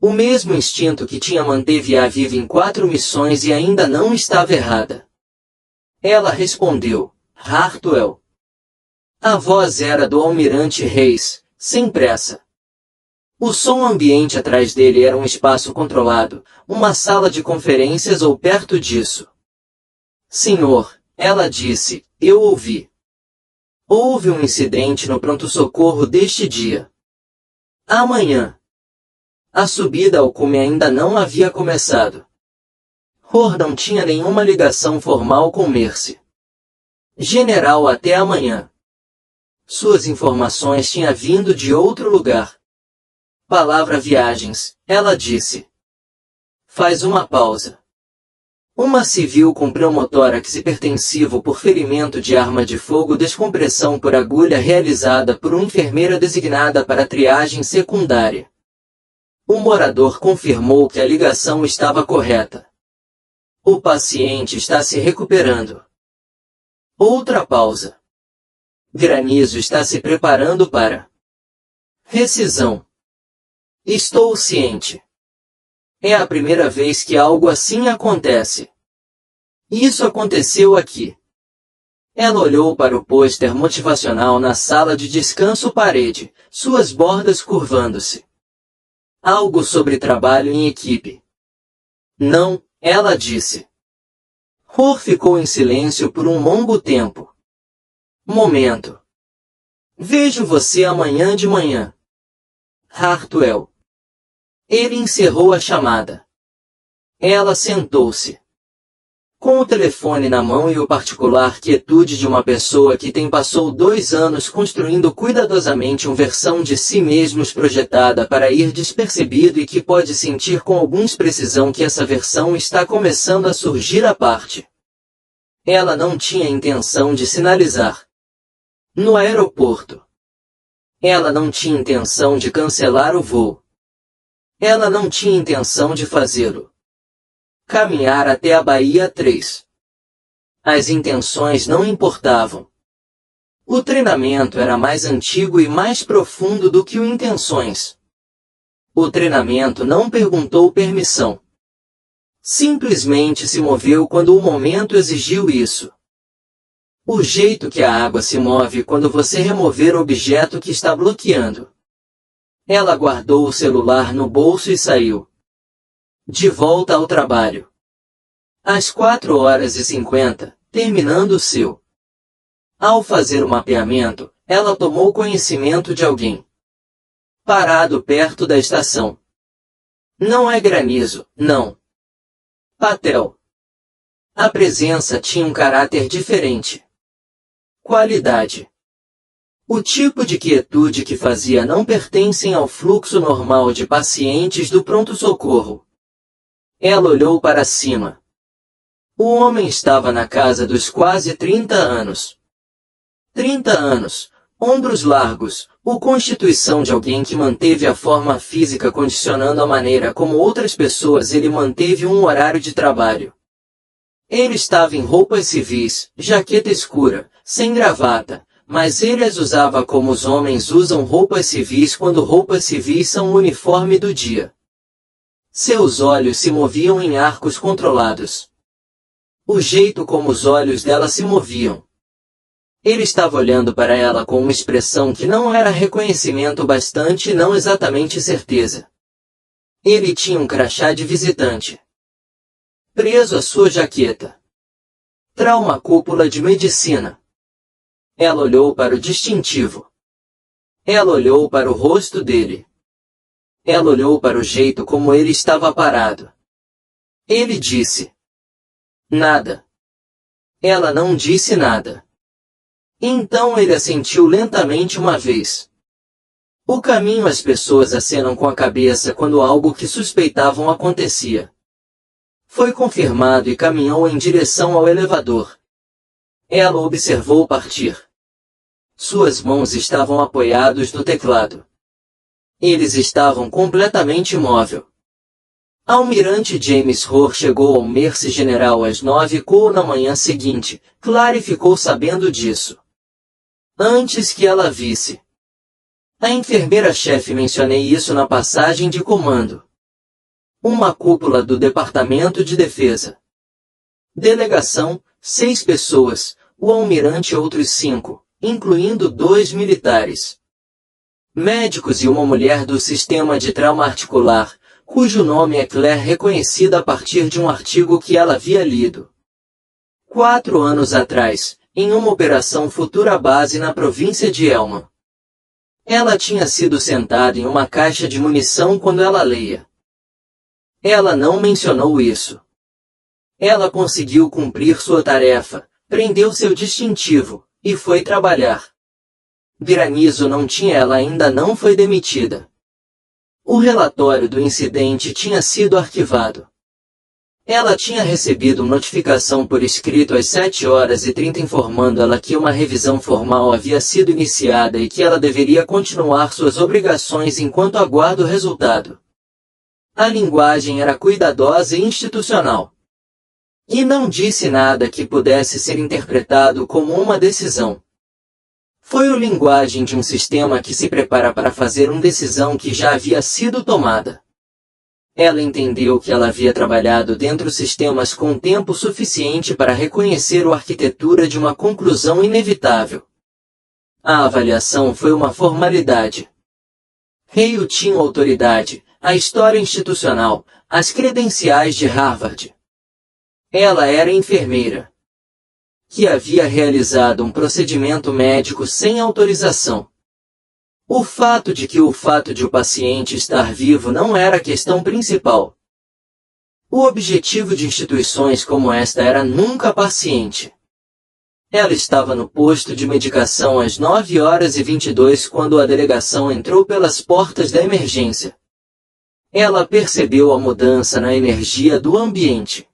Speaker 1: O mesmo instinto que tinha manteve-a viva em 4 missões e ainda não estava errada. Ela respondeu: Hartwell. A voz era do almirante Reis, sem pressa. O som ambiente atrás dele era um espaço controlado, uma sala de conferências ou perto disso. Senhor, ela disse, eu ouvi. Houve um incidente no pronto-socorro deste dia. Amanhã. A subida ao cume ainda não havia começado. Hor não tinha nenhuma ligação formal com Mercy. General, até amanhã. Suas informações tinham vindo de outro lugar. Palavra viagens, ela disse. Faz uma pausa. Uma civil com pneumotórax hipertensivo por ferimento de arma de fogo, descompressão por agulha realizada por uma enfermeira designada para triagem secundária. O morador confirmou que a ligação estava correta. O paciente está se recuperando. Outra pausa. Granizo está se preparando para rescisão. Estou ciente. É a primeira vez que algo assim acontece. Isso aconteceu aqui. Ela olhou para o pôster motivacional na sala de descanso parede, suas bordas curvando-se. Algo sobre trabalho em equipe. Não, ela disse. Hor ficou em silêncio por um longo tempo. Momento. Vejo você amanhã de manhã. Hartwell. Ele encerrou a chamada. Ela sentou-se. Com o telefone na mão e o particular quietude de uma pessoa que passou 2 anos construindo cuidadosamente uma versão de si mesmos projetada para ir despercebido e que pode sentir com alguma precisão que essa versão está começando a surgir à parte. Ela não tinha intenção de sinalizar. No aeroporto. Ela não tinha intenção de cancelar o voo. Ela não tinha intenção de fazê-lo. Caminhar até a Bahia 3. As intenções não importavam. O treinamento era mais antigo e mais profundo do que o intenções. O treinamento não perguntou permissão. Simplesmente se moveu quando o momento exigiu isso. O jeito que a água se move quando você remover o objeto que está bloqueando. Ela guardou o celular no bolso e saiu. De volta ao trabalho. Às 4h50, terminando o seu. Ao fazer o mapeamento, ela tomou conhecimento de alguém. Parado perto da estação. Não é Granizo, não. Patel. A presença tinha um caráter diferente. Qualidade. O tipo de quietude que fazia não pertencem ao fluxo normal de pacientes do pronto-socorro. Ela olhou para cima. O homem estava na casa dos quase 30 anos. 30 anos, ombros largos, a constituição de alguém que manteve a forma física condicionando a maneira como outras pessoas ele manteve um horário de trabalho. Ele estava em roupas civis, jaqueta escura, sem gravata, mas ele as usava como os homens usam roupas civis quando roupas civis são o uniforme do dia. Seus olhos se moviam em arcos controlados. O jeito como os olhos dela se moviam. Ele estava olhando para ela com uma expressão que não era reconhecimento bastante e não exatamente certeza. Ele tinha um crachá de visitante. Preso à sua jaqueta. Trauma cúpula de medicina. Ela olhou para o distintivo. Ela olhou para o rosto dele. Ela olhou para o jeito como ele estava parado. Ele disse. Nada. Ela não disse nada. Então ele assentiu lentamente uma vez. O caminho as pessoas acenam com a cabeça quando algo que suspeitavam acontecia. Foi confirmado e caminhou em direção ao elevador. Ela observou partir. Suas mãos estavam apoiadas no teclado. Eles estavam completamente imóvel. Almirante James Hor chegou ao Mercy General às 9h na manhã seguinte, Clary ficou sabendo disso. Antes que ela visse. A enfermeira-chefe mencionei isso na passagem de comando. Uma cúpula do Departamento de Defesa. Delegação, 6 pessoas, o almirante e outros 5, incluindo 2 militares. Médicos e uma mulher do sistema de trauma articular, cujo nome é Claire, reconhecida a partir de um artigo que ela havia lido. 4 anos atrás, em uma operação futura base na província de Elma. Ela tinha sido sentada em uma caixa de munição quando ela leia. Ela não mencionou isso. Ela conseguiu cumprir sua tarefa, prendeu seu distintivo, e foi trabalhar. Granizo não tinha, ela ainda não foi demitida. O relatório do incidente tinha sido arquivado. Ela tinha recebido notificação por escrito às 7h30 informando ela que uma revisão formal havia sido iniciada e que ela deveria continuar suas obrigações enquanto aguarda o resultado. A linguagem era cuidadosa e institucional. E não disse nada que pudesse ser interpretado como uma decisão. Foi a linguagem de um sistema que se prepara para fazer uma decisão que já havia sido tomada. Ela entendeu que ela havia trabalhado dentro de sistemas com tempo suficiente para reconhecer a arquitetura de uma conclusão inevitável. A avaliação foi uma formalidade. Hale tinha autoridade, a história institucional, as credenciais de Harvard. Ela era enfermeira, que havia realizado um procedimento médico sem autorização. O fato de o paciente estar vivo não era a questão principal. O objetivo de instituições como esta era nunca paciente. Ela estava no posto de medicação às 9h22 quando a delegação entrou pelas portas da emergência. Ela percebeu a mudança na energia do ambiente.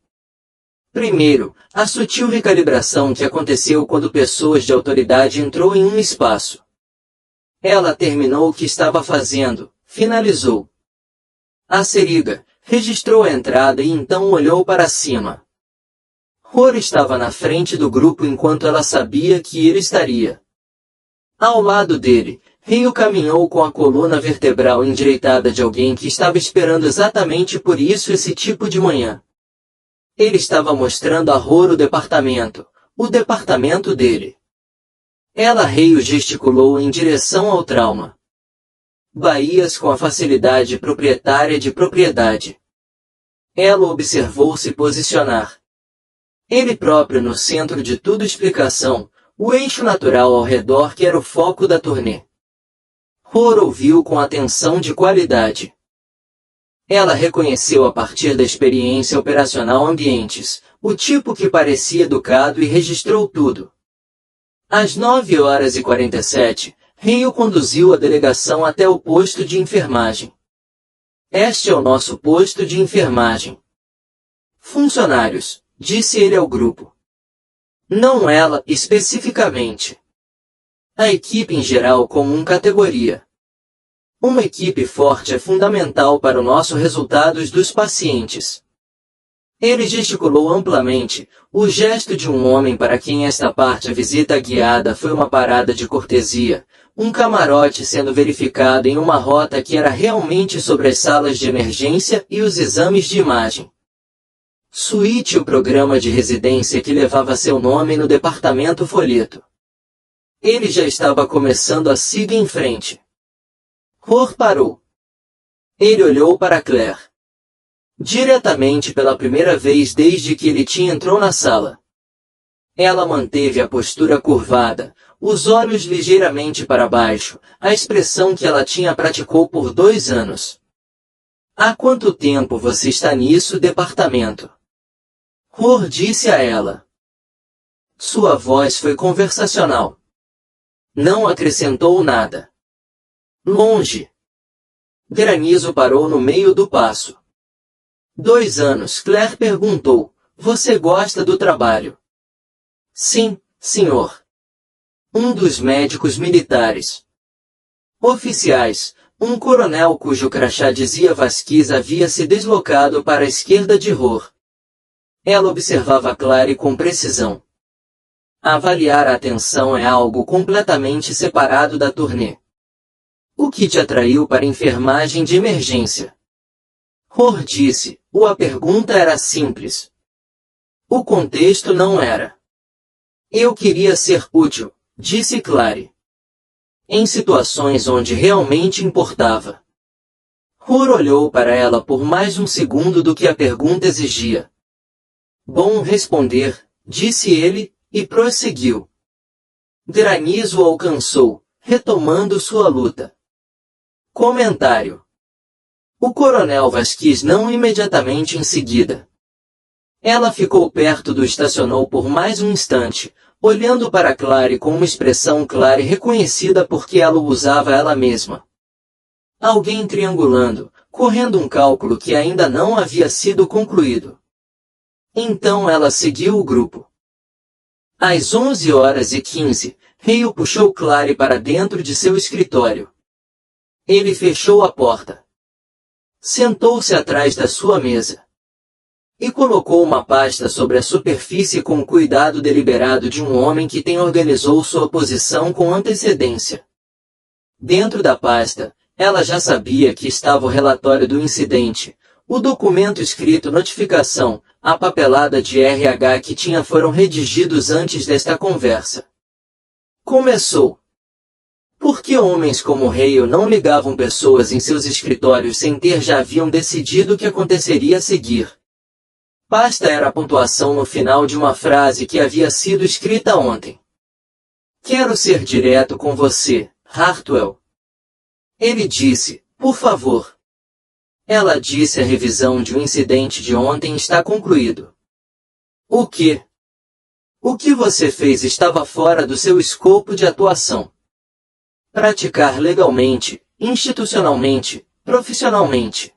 Speaker 1: Primeiro, a sutil recalibração que aconteceu quando pessoas de autoridade entrou em um espaço. Ela terminou o que estava fazendo, finalizou. A seriga registrou a entrada e então olhou para cima. Rory estava na frente do grupo enquanto ela sabia que ele estaria. Ao lado dele, Hale caminhou com a coluna vertebral endireitada de alguém que estava esperando exatamente por isso esse tipo de manhã. Ele estava mostrando a Rory o departamento dele. Ela gesticulou em direção ao trauma. Baías com a facilidade proprietária de propriedade. Ela observou se posicionar. Ele próprio no centro de tudo explicação, o eixo natural ao redor que era o foco da turnê. Rory ouviu com atenção de qualidade. Ela reconheceu a partir da experiência operacional ambientes, o tipo que parecia educado e registrou tudo. Às 9h47, Hale conduziu a delegação até o posto de enfermagem. Este é o nosso posto de enfermagem. Funcionários, disse ele ao grupo. Não ela, especificamente. A equipe em geral como uma categoria. Uma equipe forte é fundamental para o nosso resultados dos pacientes. Ele gesticulou amplamente, o gesto de um homem para quem esta parte a visita guiada foi uma parada de cortesia, um camarote sendo verificado em uma rota que era realmente sobre as salas de emergência e os exames de imagem. Suíte o programa de residência que levava seu nome no departamento folheto. Ele já estava começando a seguir em frente. Rory parou. Ele olhou para Claire. Diretamente pela primeira vez desde que ele entrou na sala. Ela manteve a postura curvada, os olhos ligeiramente para baixo, a expressão que ela praticou por 2 anos. Há quanto tempo você está nisso, departamento? Rory disse a ela. Sua voz foi conversacional. Não acrescentou nada. Longe. Granizo parou no meio do passo. 2 anos, Claire perguntou. Você gosta do trabalho? Sim, senhor. Um dos médicos militares. Oficiais, um coronel cujo crachá dizia Vasquez havia se deslocado para a esquerda de Rory. Ela observava Claire com precisão. Avaliar a atenção é algo completamente separado da turnê. O que te atraiu para a enfermagem de emergência? Rory disse, a pergunta era simples. O contexto não era. Eu queria ser útil, disse Claire. Em situações onde realmente importava. Rory olhou para ela por mais um segundo do que a pergunta exigia. Bom responder, disse ele, e prosseguiu. Granizo alcançou, retomando sua luta. Comentário. O coronel Vasquez não imediatamente em seguida. Ela ficou perto do estacionou por mais um instante, olhando para Claire com uma expressão clara e reconhecida porque ela o usava ela mesma. Alguém triangulando, correndo um cálculo que ainda não havia sido concluído. Então ela seguiu o grupo. Às 11h15, Hale puxou Claire para dentro de seu escritório. Ele fechou a porta. Sentou-se atrás da sua mesa. e colocou uma pasta sobre a superfície com o cuidado deliberado de um homem que organizou sua posição com antecedência. Dentro da pasta, ela já sabia que estava o relatório do incidente, o documento escrito notificação, a papelada de RH que foram redigidos antes desta conversa. Começou. Por que homens como Hale não ligavam pessoas em seus escritórios sem ter já haviam decidido o que aconteceria a seguir? Basta era a pontuação no final de uma frase que havia sido escrita ontem. Quero ser direto com você, Hartwell. Ele disse, por favor. Ela disse a revisão de um incidente de ontem está concluído. O quê? O que você fez estava fora do seu escopo de atuação. Praticar legalmente, institucionalmente, profissionalmente.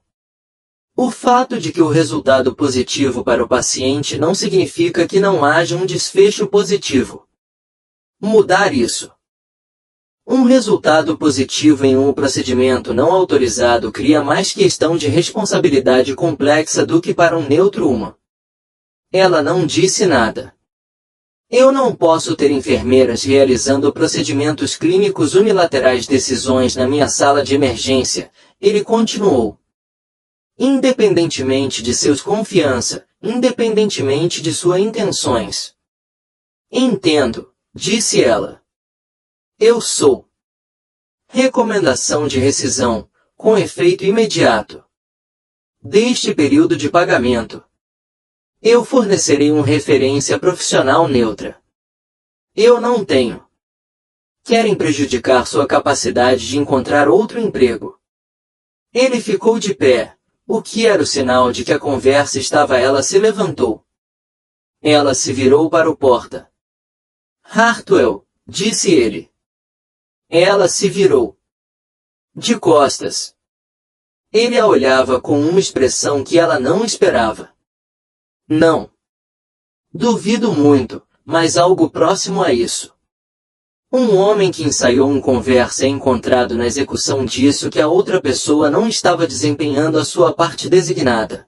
Speaker 1: O fato de que o resultado positivo para o paciente não significa que não haja um desfecho positivo. Mudar isso. Um resultado positivo em um procedimento não autorizado cria mais questão de responsabilidade complexa do que para um neutro uma. Ela não disse nada. Eu não posso ter enfermeiras realizando procedimentos clínicos unilaterais decisões na minha sala de emergência, ele continuou. Independentemente de seus confiança, independentemente de suas intenções. Entendo, disse ela. Eu sou. Recomendação de rescisão, com efeito imediato. Deste período de pagamento. Eu fornecerei uma referência profissional neutra. Eu não tenho. Querem prejudicar sua capacidade de encontrar outro emprego. Ele ficou de pé, o que era o sinal de que a conversa estava. Ela se levantou. Ela se virou para o porta. Hartwell, disse ele. Ela se virou. De costas. Ele a olhava com uma expressão que ela não esperava. Não. Duvido muito, mas algo próximo a isso. Um homem que ensaiou uma conversa é encontrado na execução disso que a outra pessoa não estava desempenhando a sua parte designada.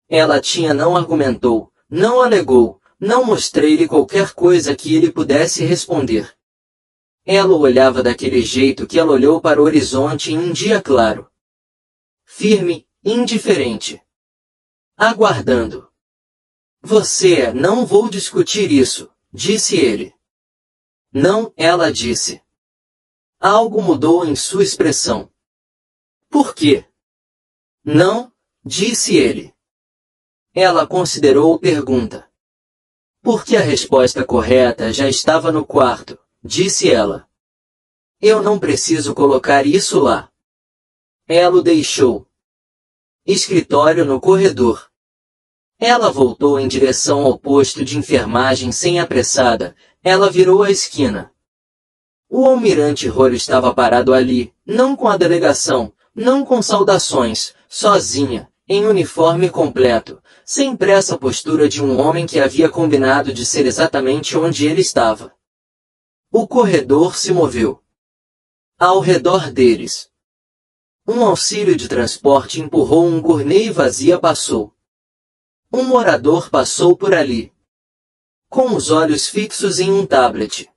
Speaker 1: Ela não argumentou, não alegou, não mostrei-lhe qualquer coisa que ele pudesse responder. Ela o olhava daquele jeito que ela olhou para o horizonte em um dia claro. Firme, indiferente. Aguardando. Não vou discutir isso, disse ele. Não, ela disse. Algo mudou em sua expressão. Por quê? Não, disse ele. Ela considerou a pergunta. Porque a resposta correta já estava no quarto, disse ela. Eu não preciso colocar isso lá. Ela o deixou. Escritório no corredor. Ela voltou em direção ao posto de enfermagem sem apressada, ela virou a esquina. O almirante Rory estava parado ali, não com a delegação, não com saudações, sozinha, em uniforme completo, sem pressa postura de um homem que havia combinado de ser exatamente onde ele estava. O corredor se moveu. Ao redor deles. Um auxílio de transporte empurrou um gournay vazia passou. Um morador passou por ali. Com os olhos fixos em um tablet.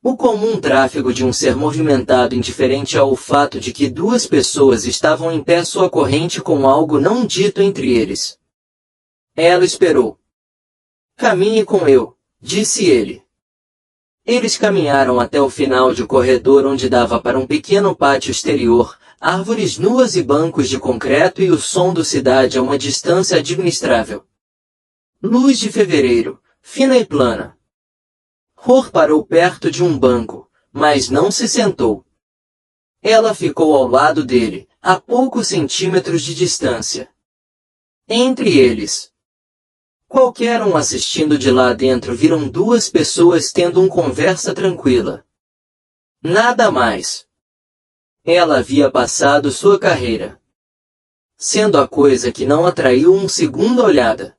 Speaker 1: O comum tráfego de um ser movimentado indiferente ao fato de que duas pessoas estavam em pé sua corrente com algo não dito entre eles. Ela esperou. Caminhe com eu, disse ele. Eles caminharam até o final de corredor onde dava para um pequeno pátio exterior, árvores nuas e bancos de concreto e o som da cidade a uma distância administrável. Luz de fevereiro, fina e plana. Rohr parou perto de um banco, mas não se sentou. Ela ficou ao lado dele, a poucos centímetros de distância. Entre eles. Qualquer um assistindo de lá dentro viram duas pessoas tendo uma conversa tranquila. Nada mais. Ela havia passado sua carreira. Sendo a coisa que não atraiu uma segunda olhada.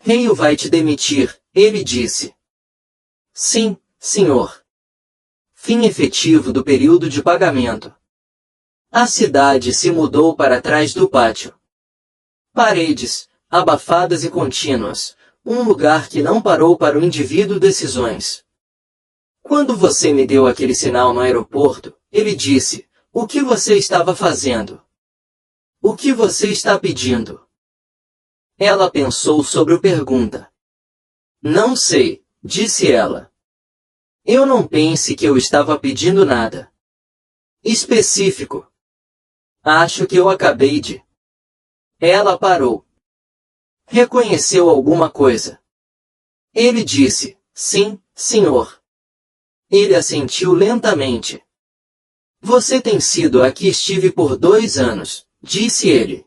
Speaker 1: Hale vai te demitir, ele disse. Sim, senhor. Fim efetivo do período de pagamento. A cidade se mudou para trás do pátio. Paredes, abafadas e contínuas, um lugar que não parou para o indivíduo decisões. Quando você me deu aquele sinal no aeroporto, ele disse, o que você estava fazendo? O que você está pedindo? Ela pensou sobre a pergunta. Não sei, disse ela. Eu não pense que eu estava pedindo nada específico. Acho que eu acabei de. Ela parou. Reconheceu alguma coisa? Ele disse, sim, senhor. Ele assentiu lentamente. Você tem sido aqui. Estive por 2 anos, disse ele.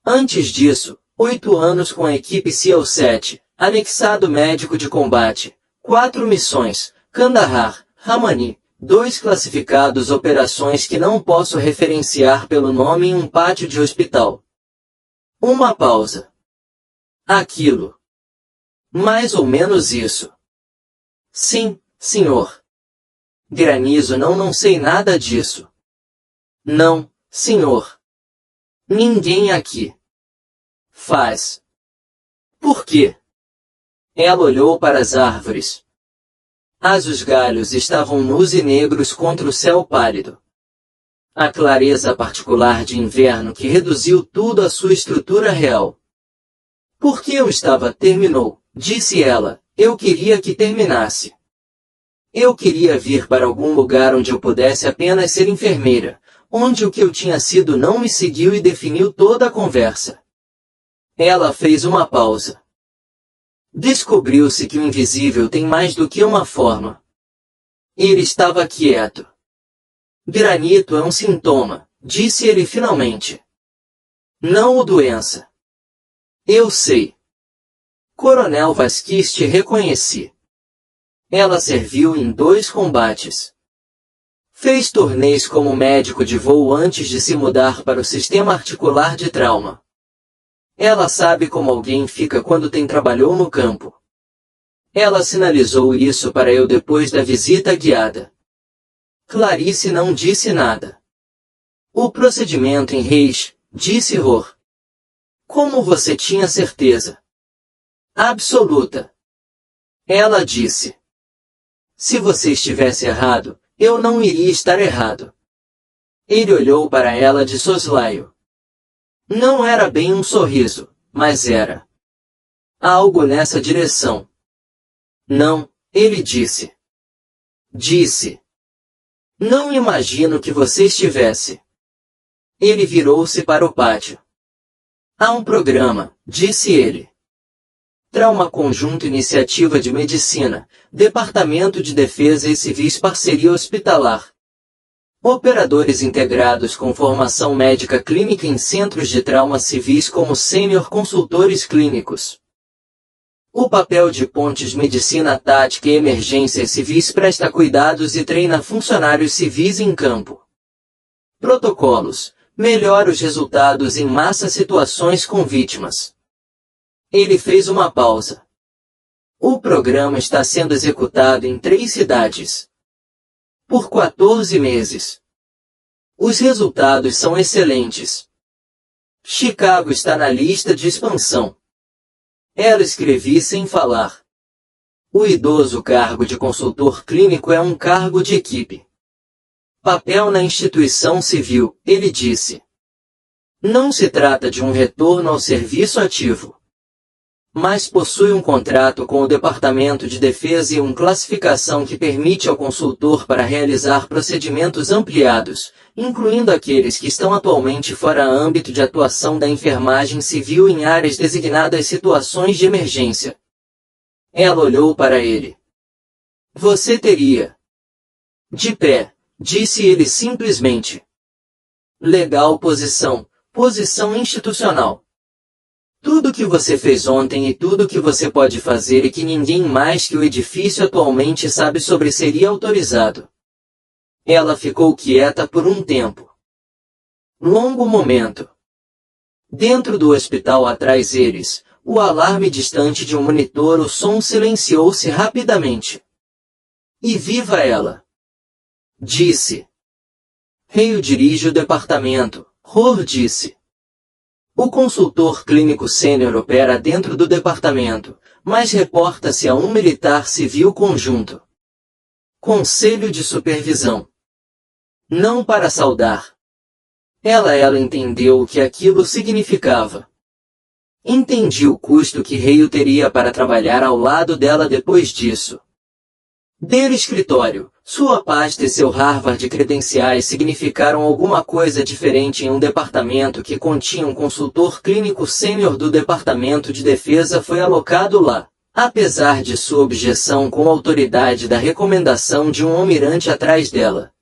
Speaker 1: Antes disso, 8 anos com a equipe SEAL 7, anexado médico de combate, 4 missões, Kandahar, Ramani, 2 classificados operações que não posso referenciar pelo nome em um pátio de hospital. Uma pausa. Aquilo. Mais ou menos isso. Sim, senhor. Granizo, não sei nada disso. Não, senhor. Ninguém aqui faz. Por quê? Ela olhou para as árvores. Os galhos estavam nus e negros contra o céu pálido. A clareza particular de inverno que reduziu tudo à sua estrutura real. Porque eu estava, terminou, disse ela, eu queria que terminasse. Eu queria vir para algum lugar onde eu pudesse apenas ser enfermeira, onde o que eu tinha sido não me seguiu e definiu toda a conversa. Ela fez uma pausa. Descobriu-se que o invisível tem mais do que uma forma. Ele estava quieto. Granito é um sintoma, disse ele finalmente. Não o doença. Eu sei. Coronel Vasquez, te reconheci. Ela serviu em 2 combates. Fez turnês como médico de voo antes de se mudar para o sistema articular de trauma. Ela sabe como alguém fica quando trabalhou no campo. Ela sinalizou isso para eu depois da visita guiada. Clarice não disse nada. O procedimento em Reis, disse Rohr. Como você tinha certeza? Absoluta. Ela disse. Se você estivesse errado, eu não iria estar errado. Ele olhou para ela de soslaio. Não era bem um sorriso, mas era algo nessa direção. Não, ele disse. Disse. Não imagino que você estivesse. Ele virou-se para o pátio. Há um programa, disse ele. Trauma Conjunto Iniciativa de Medicina, Departamento de Defesa e Civis Parceria Hospitalar. Operadores integrados com formação médica clínica em centros de trauma civis como sênior consultores clínicos. O papel de pontes Medicina Tática e Emergências Civis presta cuidados e treina funcionários civis em campo. Protocolos. Melhora os resultados em massa situações com vítimas. Ele fez uma pausa. O programa está sendo executado em 3 cidades. Por 14 meses. Os resultados são excelentes. Chicago está na lista de expansão. Ela escrevia sem falar. O idoso cargo de consultor clínico é um cargo de equipe. Papel na instituição civil, ele disse. Não se trata de um retorno ao serviço ativo. Mas possui um contrato com o Departamento de Defesa e uma classificação que permite ao consultor para realizar procedimentos ampliados, incluindo aqueles que estão atualmente fora âmbito de atuação da enfermagem civil em áreas designadas situações de emergência. Ela olhou para ele. Você teria. De pé, disse ele simplesmente. Legal posição institucional. Tudo o que você fez ontem e tudo o que você pode fazer e que ninguém mais que o edifício atualmente sabe sobre seria autorizado. Ela ficou quieta por um tempo. Longo momento. Dentro do hospital atrás deles, o alarme distante de um monitor, o som silenciou-se rapidamente. E viva ela! Disse. Reio dirige o departamento, Rohr disse. O consultor clínico sênior opera dentro do departamento, mas reporta-se a um militar civil conjunto. Conselho de supervisão. Não para saudar. Ela entendeu o que aquilo significava. Entendi o custo que Hale teria para trabalhar ao lado dela depois disso. Del escritório, sua pasta e seu Harvard credenciais significaram alguma coisa diferente em um departamento que continha um consultor clínico sênior do Departamento de Defesa foi alocado lá, apesar de sua objeção com a autoridade da recomendação de um almirante atrás dela.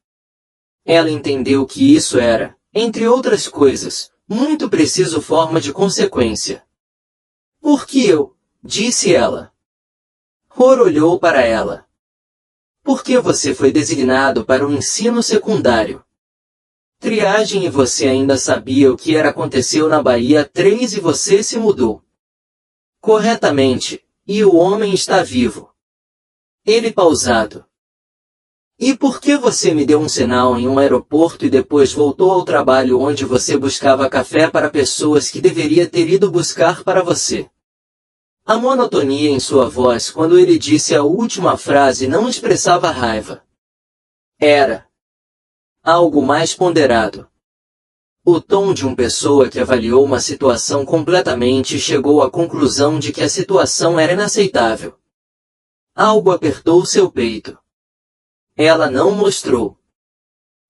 Speaker 1: Ela entendeu que isso era, entre outras coisas, muito preciso forma de consequência. Por que eu? Disse ela. Hor olhou para ela. Por que você foi designado para o ensino secundário? Triagem e você ainda sabia o que aconteceu na Bahia 3 e você se mudou. Corretamente, e o homem está vivo. Ele pausado. E por que você me deu um sinal em um aeroporto e depois voltou ao trabalho onde você buscava café para pessoas que deveria ter ido buscar para você? A monotonia em sua voz quando ele disse a última frase não expressava raiva. Era algo mais ponderado. O tom de uma pessoa que avaliou uma situação completamente e chegou à conclusão de que a situação era inaceitável. Algo apertou seu peito. Ela não mostrou.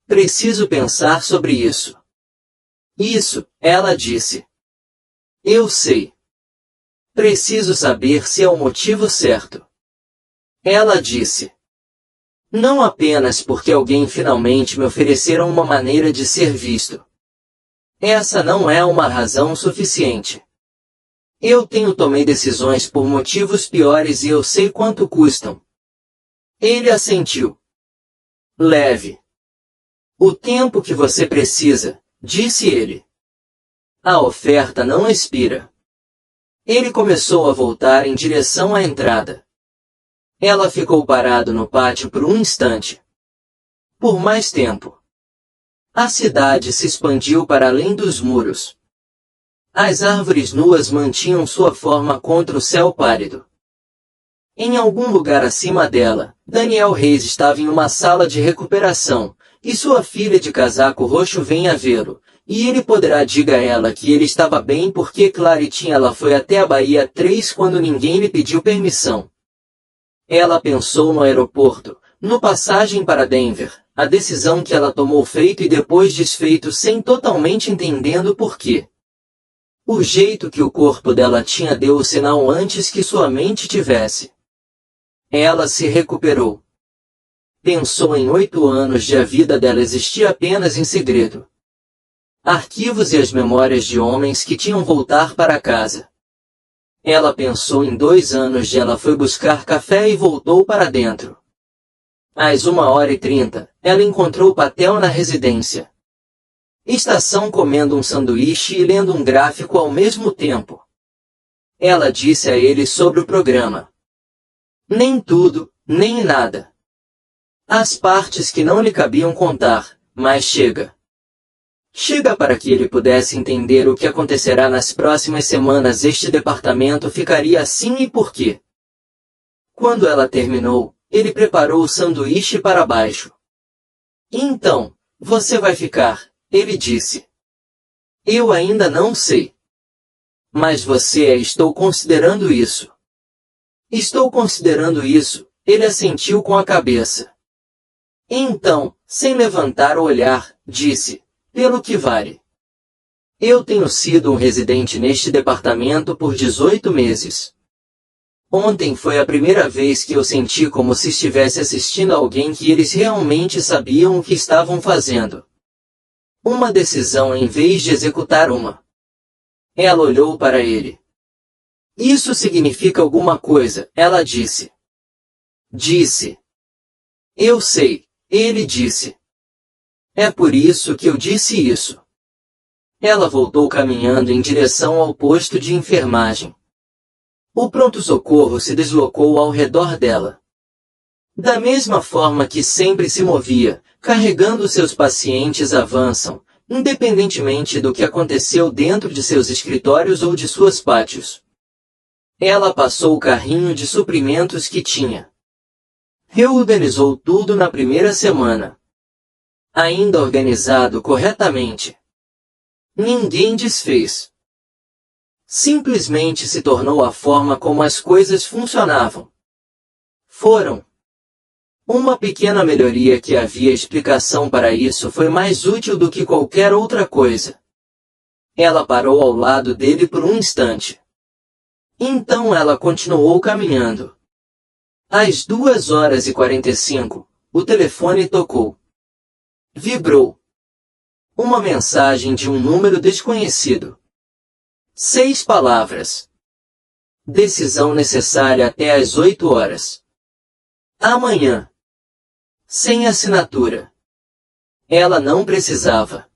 Speaker 1: Preciso pensar sobre isso. Isso, ela disse. Eu sei. Preciso saber se é o motivo certo. Ela disse. Não apenas porque alguém finalmente me ofereceram uma maneira de ser visto. Essa não é uma razão suficiente. Eu tomei decisões por motivos piores e eu sei quanto custam. Ele assentiu. Leve. O tempo que você precisa, disse ele. A oferta não expira. Ele começou a voltar em direção à entrada. Ela ficou parada no pátio por um instante. Por mais tempo. A cidade se expandiu para além dos muros. As árvores nuas mantinham sua forma contra o céu pálido. Em algum lugar acima dela, Daniel Reis estava em uma sala de recuperação, e sua filha de casaco roxo vem a vê-lo, e ele poderá diga a ela que ele estava bem porque Claritinha ela foi até a Bahia 3 quando ninguém lhe pediu permissão. Ela pensou no aeroporto, no passagem para Denver, a decisão que ela tomou feito e depois desfeito sem totalmente entendendo por quê. O jeito que o corpo dela tinha deu o sinal antes que sua mente tivesse. Ela se recuperou. Pensou em 8 anos de a vida dela existia apenas em segredo. Arquivos e as memórias de homens que tinham voltar para casa. Ela pensou em 2 anos de ela foi buscar café e voltou para dentro. Às 1h30, ela encontrou Patel na residência. Estação comendo um sanduíche e lendo um gráfico ao mesmo tempo. Ela disse a ele sobre o programa. Nem tudo, nem nada. As partes que não lhe cabiam contar, mas chega. Chega para que ele pudesse entender o que acontecerá nas próximas semanas. Este departamento ficaria assim e por quê. Quando ela terminou, ele preparou o sanduíche para baixo. Então, você vai ficar, ele disse. Eu ainda não sei. Mas estou considerando isso. Estou considerando isso, ele assentiu com a cabeça. Então, sem levantar o olhar, disse. Pelo que vale. Eu tenho sido um residente neste departamento por 18 meses. Ontem foi a primeira vez que eu senti como se estivesse assistindo a alguém que eles realmente sabiam o que estavam fazendo. Uma decisão em vez de executar uma. Ela olhou para ele. Isso significa alguma coisa, ela disse. Disse. Eu sei, ele disse. É por isso que eu disse isso. Ela voltou caminhando em direção ao posto de enfermagem. O pronto-socorro se deslocou ao redor dela. Da mesma forma que sempre se movia, carregando seus pacientes avançam, independentemente do que aconteceu dentro de seus escritórios ou de suas pátios. Ela passou o carrinho de suprimentos que tinha. Reorganizou tudo na primeira semana. Ainda organizado corretamente. Ninguém desfez. Simplesmente se tornou a forma como as coisas funcionavam. Foram. Uma pequena melhoria que havia explicação para isso foi mais útil do que qualquer outra coisa. Ela parou ao lado dele por um instante. Então ela continuou caminhando. Às 2h45, o telefone tocou. Vibrou. Uma mensagem de um número desconhecido. 6 palavras. Decisão necessária até às 8 horas. Amanhã. Sem assinatura. Ela não precisava.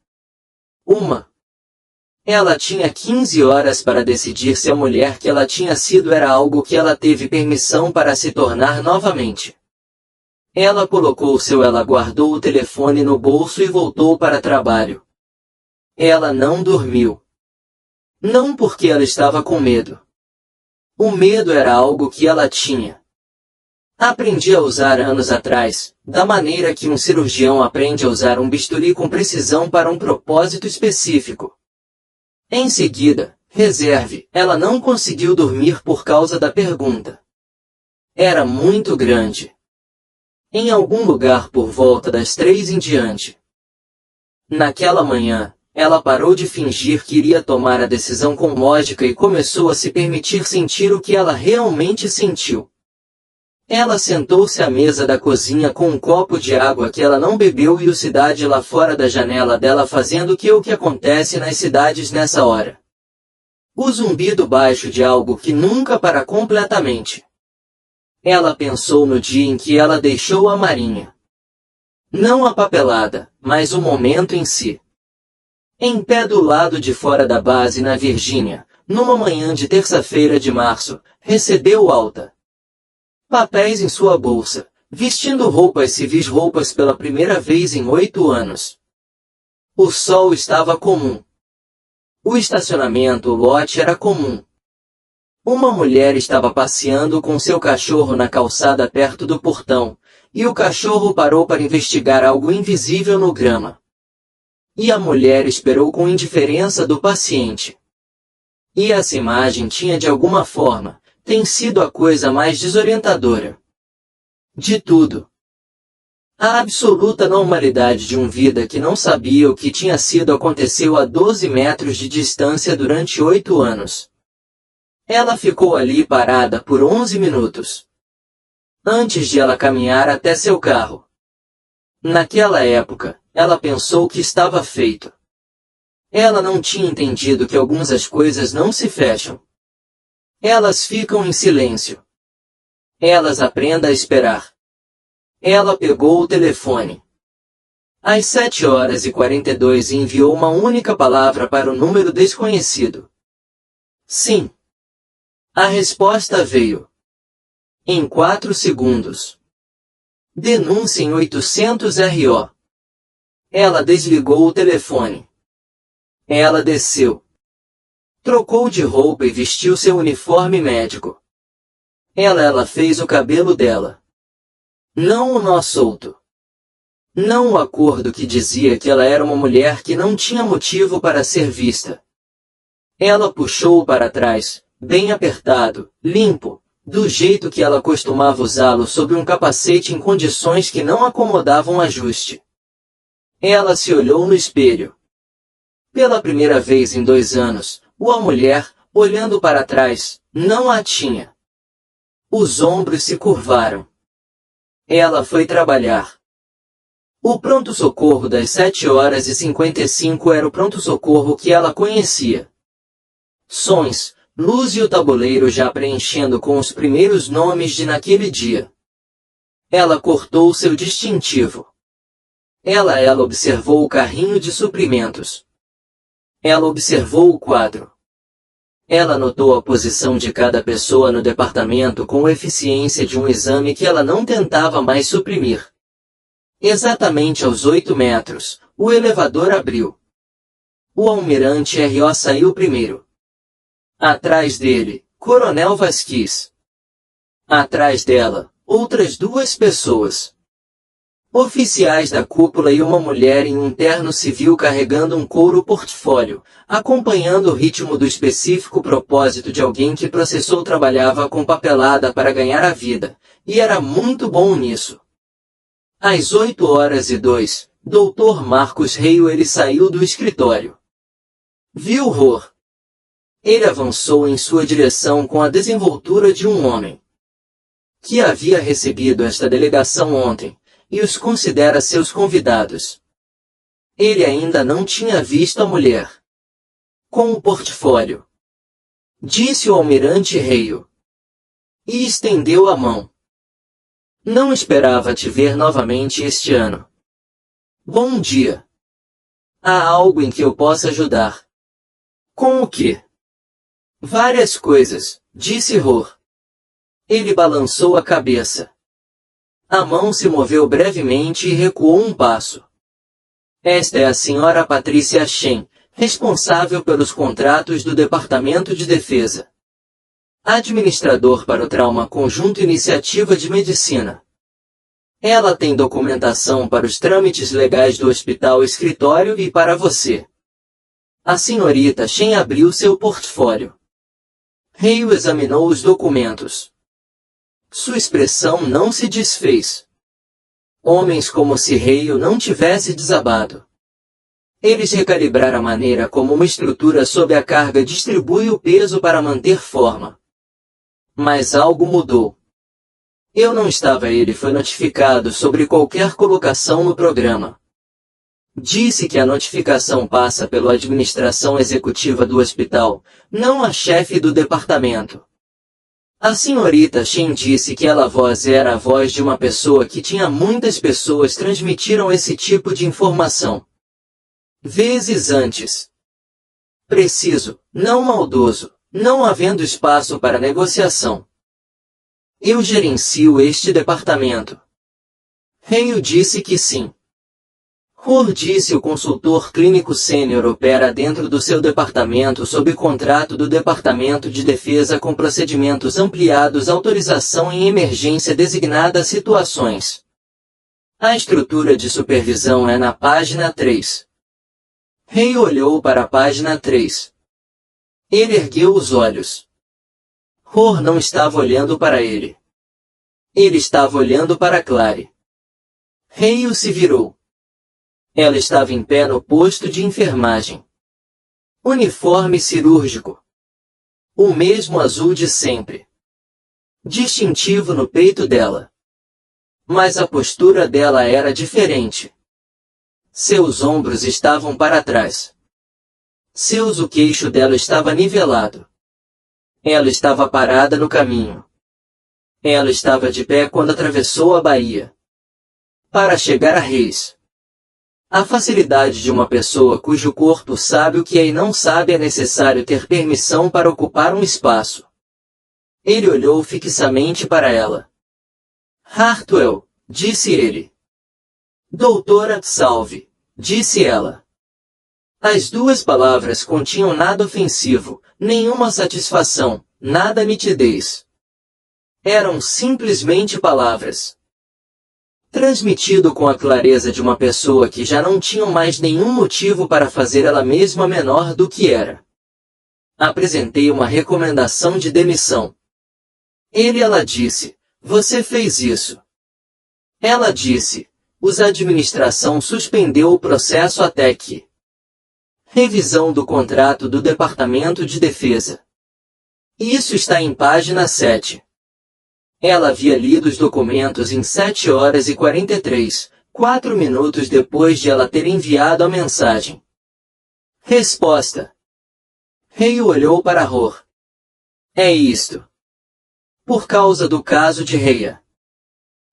Speaker 1: Ela tinha 15 horas para decidir se a mulher que ela tinha sido era algo que ela teve permissão para se tornar novamente. Ela guardou o telefone no bolso e voltou para o trabalho. Ela não dormiu. Não porque ela estava com medo. O medo era algo que ela tinha. Aprendi a usar anos atrás, da maneira que um cirurgião aprende a usar um bisturi com precisão para um propósito específico. Em seguida, ela não conseguiu dormir por causa da pergunta. Era muito grande. Em algum lugar por volta das 3 em diante. Naquela manhã, ela parou de fingir que iria tomar a decisão com lógica e começou a se permitir sentir o que ela realmente sentiu. Ela sentou-se à mesa da cozinha com um copo de água que ela não bebeu e o cidade lá fora da janela dela fazendo o que acontece nas cidades nessa hora. O zumbido baixo de algo que nunca para completamente. Ela pensou no dia em que ela deixou a marinha. Não a papelada, mas o momento em si. Em pé do lado de fora da base na Virgínia, numa manhã de terça-feira de março, recebeu alta. Papéis em sua bolsa, vestindo roupas civis pela primeira vez em 8 anos. O sol estava comum. O estacionamento, o lote era comum. Uma mulher estava passeando com seu cachorro na calçada perto do portão, e o cachorro parou para investigar algo invisível no grama. E a mulher esperou com indiferença do paciente. E essa imagem tinha de alguma forma, tem sido a coisa mais desorientadora de tudo. A absoluta normalidade de uma vida que não sabia o que tinha sido aconteceu a 12 metros de distância durante 8 anos. Ela ficou ali parada por 11 minutos. Antes de ela caminhar até seu carro. Naquela época, ela pensou que estava feito. Ela não tinha entendido que algumas coisas não se fecham. Elas ficam em silêncio. Elas aprendem a esperar. Ela pegou o telefone. Às 7h42 enviou uma única palavra para o número desconhecido. Sim. A resposta veio. Em 4 segundos. Denúncia em 800 RO. Ela desligou o telefone. Ela desceu. Trocou de roupa e vestiu seu uniforme médico. Ela fez o cabelo dela. Não o nó solto. Não o acordo que dizia que ela era uma mulher que não tinha motivo para ser vista. Ela puxou-o para trás, bem apertado, limpo, do jeito que ela costumava usá-lo sob um capacete em condições que não acomodavam ajuste. Ela se olhou no espelho. Pela primeira vez em 2 anos, a mulher, olhando para trás, não a tinha. Os ombros se curvaram. Ela foi trabalhar. O pronto-socorro das 7h55 era o pronto-socorro que ela conhecia. Sons, luz e o tabuleiro já preenchendo com os primeiros nomes de naquele dia. Ela cortou seu distintivo. Ela observou o carrinho de suprimentos. Ela observou o quadro. Ela notou a posição de cada pessoa no departamento com a eficiência de um exame que ela não tentava mais suprimir. Exatamente aos 8 metros, o elevador abriu. O almirante R.O. saiu primeiro. Atrás dele, Coronel Vasquez. Atrás dela, outras 2 pessoas. Oficiais da cúpula e uma mulher em um terno civil carregando um couro portfólio, acompanhando o ritmo do específico propósito de alguém que processou trabalhava com papelada para ganhar a vida, e era muito bom nisso. Às 8h02, Dr. Marcos Reio ele saiu do escritório. Viu Rohr. Ele avançou em sua direção com a desenvoltura de um homem que havia recebido esta delegação ontem, e os considera seus convidados. Ele ainda não tinha visto a mulher com o portfólio. Disse o almirante Reio. E estendeu a mão. Não esperava te ver novamente este ano. Bom dia. Há algo em que eu possa ajudar? Com o quê? Várias coisas, disse Rohr. Ele balançou a cabeça. A mão se moveu brevemente e recuou um passo. Esta é a senhora Patrícia Shen, responsável pelos contratos do Departamento de Defesa. Administrador para o Trauma Conjunto Iniciativa de Medicina. Ela tem documentação para os trâmites legais do hospital escritório e para você. A senhorita Shen abriu seu portfólio. Reio examinou os documentos. Sua expressão não se desfez. Homens como se Reio não tivesse desabado. Eles recalibraram a maneira como uma estrutura sob a carga distribui o peso para manter forma. Mas algo mudou. Ele foi notificado sobre qualquer colocação no programa. Disse que a notificação passa pela administração executiva do hospital, não a chefe do departamento. A senhorita Shen disse que ela voz era a voz de uma pessoa que tinha muitas pessoas transmitiram esse tipo de informação. Vezes antes. Preciso, não maldoso, não havendo espaço para negociação. Eu gerencio este departamento. Reio disse que sim. Rohr disse o consultor clínico sênior opera dentro do seu departamento sob contrato do Departamento de Defesa com procedimentos ampliados autorização em emergência designada a situações. A estrutura de supervisão é na página 3. Reio olhou para a página 3. Ele ergueu os olhos. Rohr não estava olhando para ele. Ele estava olhando para Clary. Reio se virou. Ela estava em pé no posto de enfermagem. Uniforme cirúrgico. O mesmo azul de sempre. Distintivo no peito dela. Mas a postura dela era diferente. Seus ombros estavam para trás. O queixo dela estava nivelado. Ela estava parada no caminho. Ela estava de pé quando atravessou a baía. Para chegar a Reis. A facilidade de uma pessoa cujo corpo sabe o que é e não sabe é necessário ter permissão para ocupar um espaço. Ele olhou fixamente para ela. Hartwell, disse ele. Doutora, salve, disse ela. As 2 palavras continham nada ofensivo, nenhuma satisfação, nada nitidez. Eram simplesmente palavras. Transmitido com a clareza de uma pessoa que já não tinha mais nenhum motivo para fazer ela mesma menor do que era. Apresentei uma recomendação de demissão. Ela disse, você fez isso. Ela disse, a administração suspendeu o processo até que. Revisão do contrato do Departamento de Defesa. Isso está em página 7. Ela havia lido os documentos em 7h43, 4 minutos depois de ela ter enviado a mensagem. Resposta. Reio olhou para Rohr. É isto. Por causa do caso de Reia.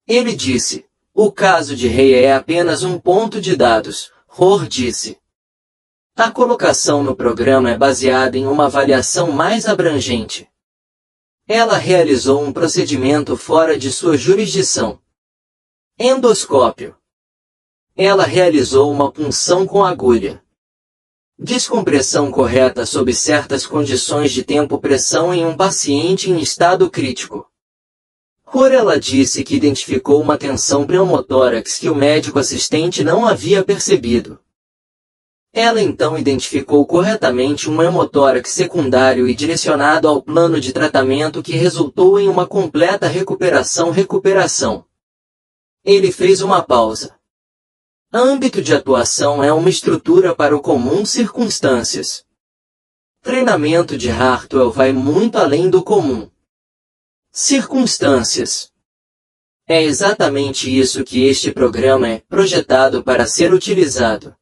Speaker 1: Ele disse, o caso de Reia é apenas um ponto de dados, Rohr disse. A colocação no programa é baseada em uma avaliação mais abrangente. Ela realizou um procedimento fora de sua jurisdição. Endoscópio. Ela realizou uma punção com agulha. Descompressão correta sob certas condições de tempo. Pressão em um paciente em estado crítico. Ela disse que identificou uma tensão pneumotórax que o médico assistente não havia percebido. Ela então identificou corretamente um hemotórax secundário e direcionado ao plano de tratamento que resultou em uma completa recuperação. Ele fez uma pausa. Âmbito de atuação é uma estrutura para o comum circunstâncias. Treinamento de Hartwell vai muito além do comum. Circunstâncias. É exatamente isso que este programa é projetado para ser utilizado.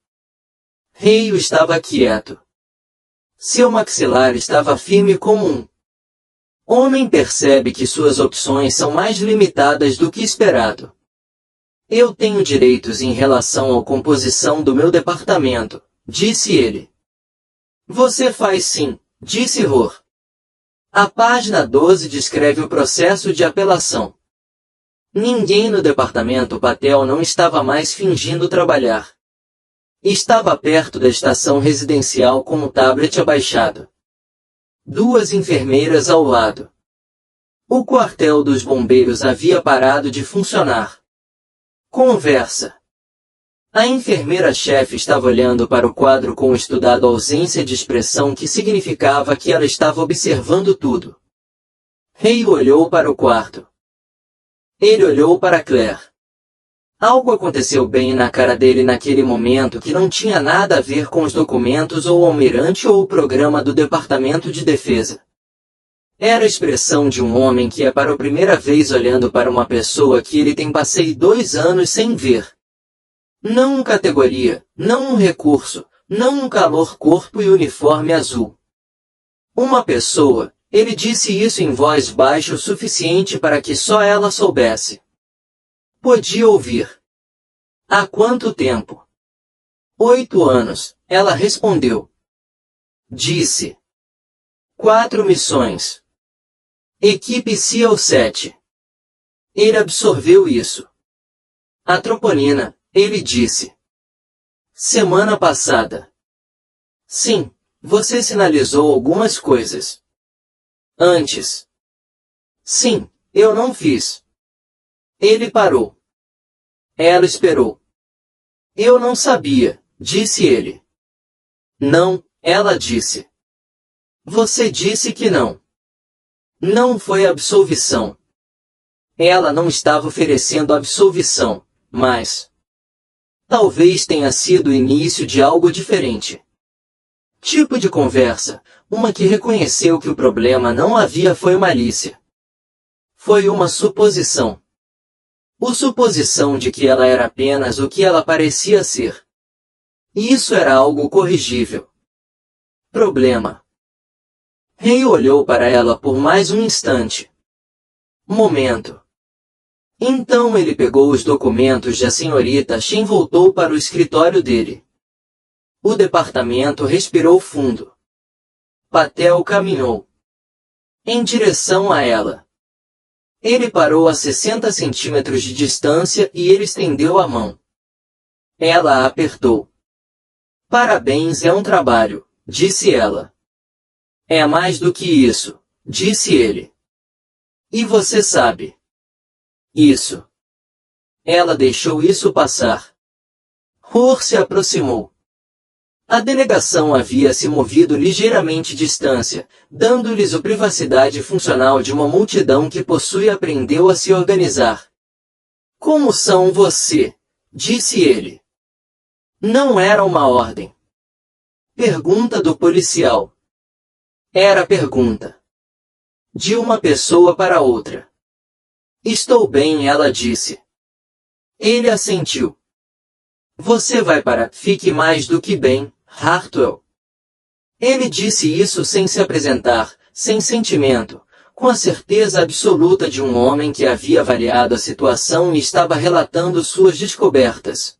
Speaker 1: Rio estava quieto. Seu maxilar estava firme como um homem percebe que suas opções são mais limitadas do que esperado. Eu tenho direitos em relação à composição do meu departamento, disse ele. Você faz sim, disse Rohr. A página 12 descreve o processo de apelação. Ninguém no departamento Patel não estava mais fingindo trabalhar. Estava perto da estação residencial com o tablet abaixado. 2 enfermeiras ao lado. O quartel dos bombeiros havia parado de funcionar. Conversa. A enfermeira-chefe estava olhando para o quadro com estudado ausência de expressão que significava que ela estava observando tudo. Ray olhou para o quarto. Ele olhou para Claire. Algo aconteceu bem na cara dele naquele momento que não tinha nada a ver com os documentos ou o almirante ou o programa do Departamento de Defesa. Era a expressão de um homem que é para a primeira vez olhando para uma pessoa que ele tem passei 2 anos sem ver. Não um categoria, não um recurso, não um calor corpo e uniforme azul. Uma pessoa, ele disse isso em voz baixa o suficiente para que só ela soubesse. Podia ouvir. Há quanto tempo? 8 anos, ela respondeu. Disse. 4 missões. Equipe SEAL 7. Ele absorveu isso. A troponina, ele disse. Semana passada. Sim, você sinalizou algumas coisas. Antes. Sim, eu não fiz. Ele parou. Ela esperou. Eu não sabia, disse ele. Não, ela disse. Você disse que não. Não foi absolvição. Ela não estava oferecendo absolvição, mas talvez tenha sido o início de algo diferente. Tipo de conversa, uma que reconheceu que o problema não havia foi malícia. Foi uma suposição. A suposição de que ela era apenas o que ela parecia ser. E isso era algo corrigível. Problema. Ray olhou para ela por mais um instante. Momento. Então ele pegou os documentos e a senhorita Shen voltou para o escritório dele. O departamento respirou fundo. Patel caminhou em direção a ela. Ele parou a 60 centímetros de distância e ele estendeu a mão. Ela a apertou. Parabéns, é um trabalho, disse ela. É mais do que isso, disse ele. E você sabe. Isso. Ela deixou isso passar. Rohr se aproximou. A delegação havia se movido ligeiramente distância, dando-lhes a privacidade funcional de uma multidão que aprendeu a se organizar. Como são você? Disse ele. Não era uma ordem. Pergunta do policial. Era pergunta. De uma pessoa para outra. Estou bem, ela disse. Ele assentiu. Você vai para fique mais do que bem, Hartwell. Ele disse isso sem se apresentar, sem sentimento, com a certeza absoluta de um homem que havia avaliado a situação e estava relatando suas descobertas.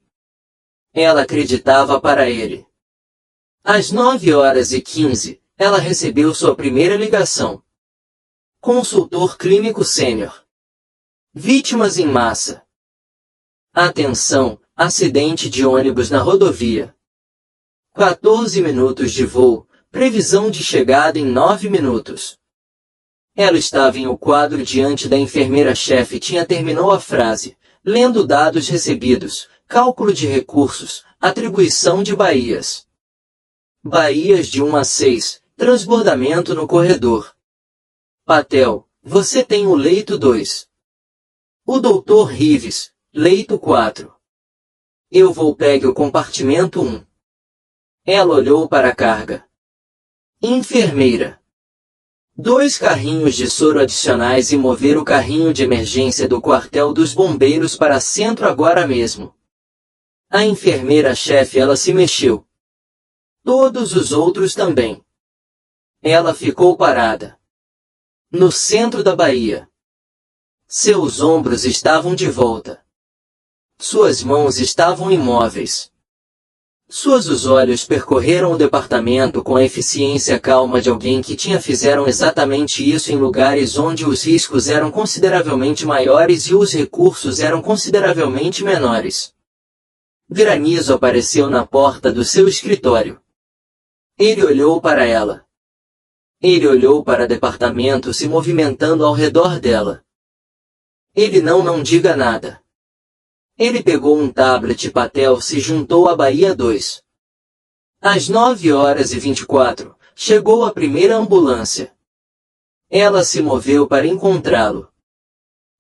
Speaker 1: Ela acreditava para ele. Às 9h15, ela recebeu sua primeira ligação. Consultor clínico sênior. Vítimas em massa. Atenção, acidente de ônibus na rodovia. 14 minutos de voo, previsão de chegada em 9 minutos. Ela estava em o quadro diante da enfermeira-chefe e terminou a frase, lendo dados recebidos, cálculo de recursos, atribuição de baías. Baías de 1 a 6, transbordamento no corredor. Patel, você tem o leito 2. O Dr. Rives, leito 4. Eu vou pegar o compartimento 1. Ela olhou para a carga. Enfermeira. 2 carrinhos de soro adicionais e mover o carrinho de emergência do quartel dos bombeiros para centro agora mesmo. A enfermeira-chefe ela se mexeu. Todos os outros também. Ela ficou parada. No centro da baía. Seus ombros estavam de volta. Suas mãos estavam imóveis. Os olhos percorreram o departamento com a eficiência calma de alguém que fizeram exatamente isso em lugares onde os riscos eram consideravelmente maiores e os recursos eram consideravelmente menores. Granizo apareceu na porta do seu escritório. Ele olhou para ela. Ele olhou para o departamento se movimentando ao redor dela. Ele não diga nada. Ele pegou um tablet Patel se juntou à Baía 2. Às 9h24, chegou a primeira ambulância. Ela se moveu para encontrá-lo.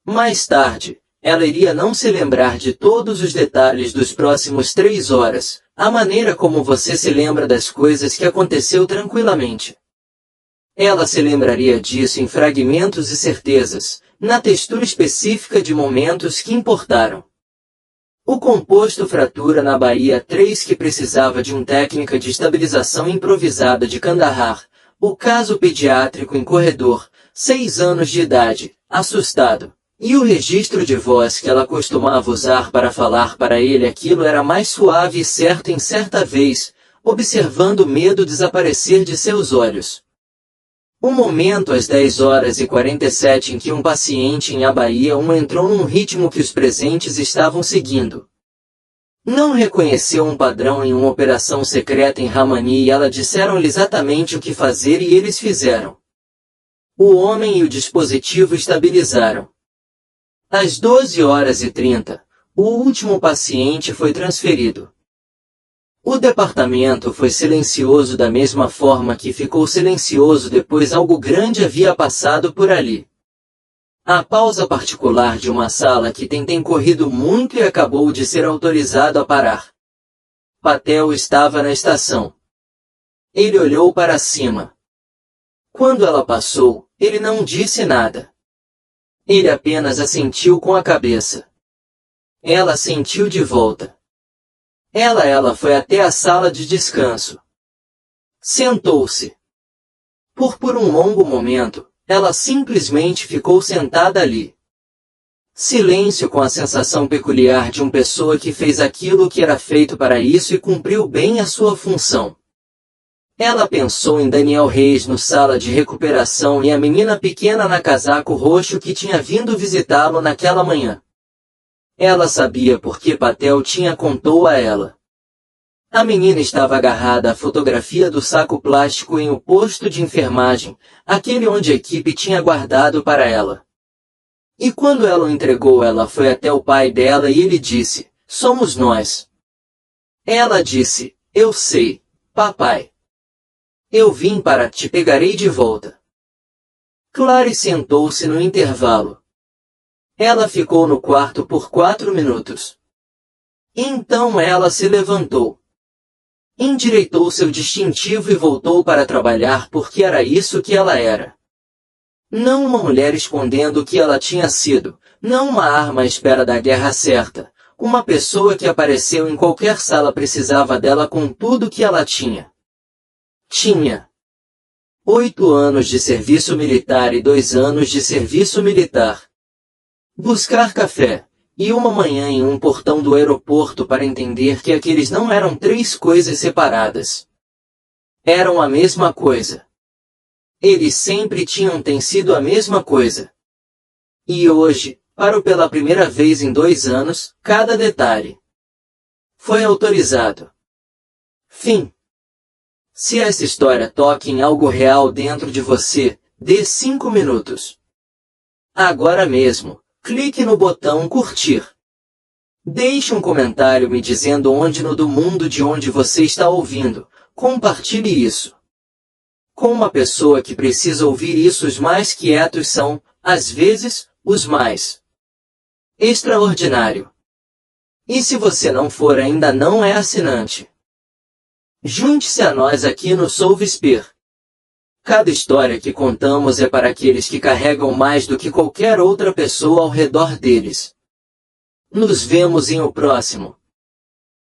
Speaker 1: Mais tarde, ela iria não se lembrar de todos os detalhes dos próximos 3 horas, a maneira como você se lembra das coisas que aconteceu tranquilamente. Ela se lembraria disso em fragmentos e certezas, na textura específica de momentos que importaram. O composto fratura na Baía 3 que precisava de uma técnica de estabilização improvisada de Kandahar, o caso pediátrico em corredor, 6 anos de idade, assustado, e o registro de voz que ela costumava usar para falar para ele aquilo era mais suave e certo em certa vez, observando o medo desaparecer de seus olhos. O momento às 10h47 em que um paciente em a Baía 1 entrou num ritmo que os presentes estavam seguindo. Não reconheceu um padrão em uma operação secreta em Ramani e ela disseram-lhe exatamente o que fazer e eles fizeram. O homem e o dispositivo estabilizaram. Às 12h30, o último paciente foi transferido. O departamento foi silencioso da mesma forma que ficou silencioso depois algo grande havia passado por ali. A pausa particular de uma sala que tem corrido muito e acabou de ser autorizado a parar. Patel estava na estação. Ele olhou para cima. Quando ela passou, ele não disse nada. Ele apenas assentiu com a cabeça. Ela assentiu de volta. Ela foi até a sala de descanso. Sentou-se. Por um longo momento, ela simplesmente ficou sentada ali. Silêncio com a sensação peculiar de uma pessoa que fez aquilo que era feito para isso e cumpriu bem a sua função. Ela pensou em Daniel Reis no sala de recuperação e a menina pequena na casaco roxo que tinha vindo visitá-lo naquela manhã. Ela sabia porque Patel contou a ela. A menina estava agarrada à fotografia do saco plástico em o posto de enfermagem, aquele onde a equipe tinha guardado para ela. E quando ela o entregou, ela foi até o pai dela e ele disse, somos nós. Ela disse, eu sei, papai. Eu vim para te pegarei de volta. Clary sentou-se no intervalo. Ela ficou no quarto por 4 minutos. Então ela se levantou. Endireitou seu distintivo e voltou para trabalhar porque era isso que ela era. Não uma mulher escondendo o que ela tinha sido, não uma arma à espera da guerra certa, uma pessoa que apareceu em qualquer sala precisava dela com tudo que ela tinha. Tinha 8 anos de serviço militar e 2 anos de serviço militar. Buscar café, e uma manhã em um portão do aeroporto para entender que aqueles não eram 3 coisas separadas. Eram a mesma coisa. Eles sempre têm sido a mesma coisa. E hoje, parou pela primeira vez em 2 anos, cada detalhe foi autorizado. Fim. Se essa história toca em algo real dentro de você, dê 5 minutos. Agora mesmo, clique no botão curtir. Deixe um comentário me dizendo onde no do mundo de onde você está ouvindo. Compartilhe isso com uma pessoa que precisa ouvir isso. Os mais quietos são, às vezes, os mais extraordinário. E se você não for ainda não é assinante, junte-se a nós aqui no Solvesper. Cada história que contamos é para aqueles que carregam mais do que qualquer outra pessoa ao redor deles. Nos vemos em o próximo.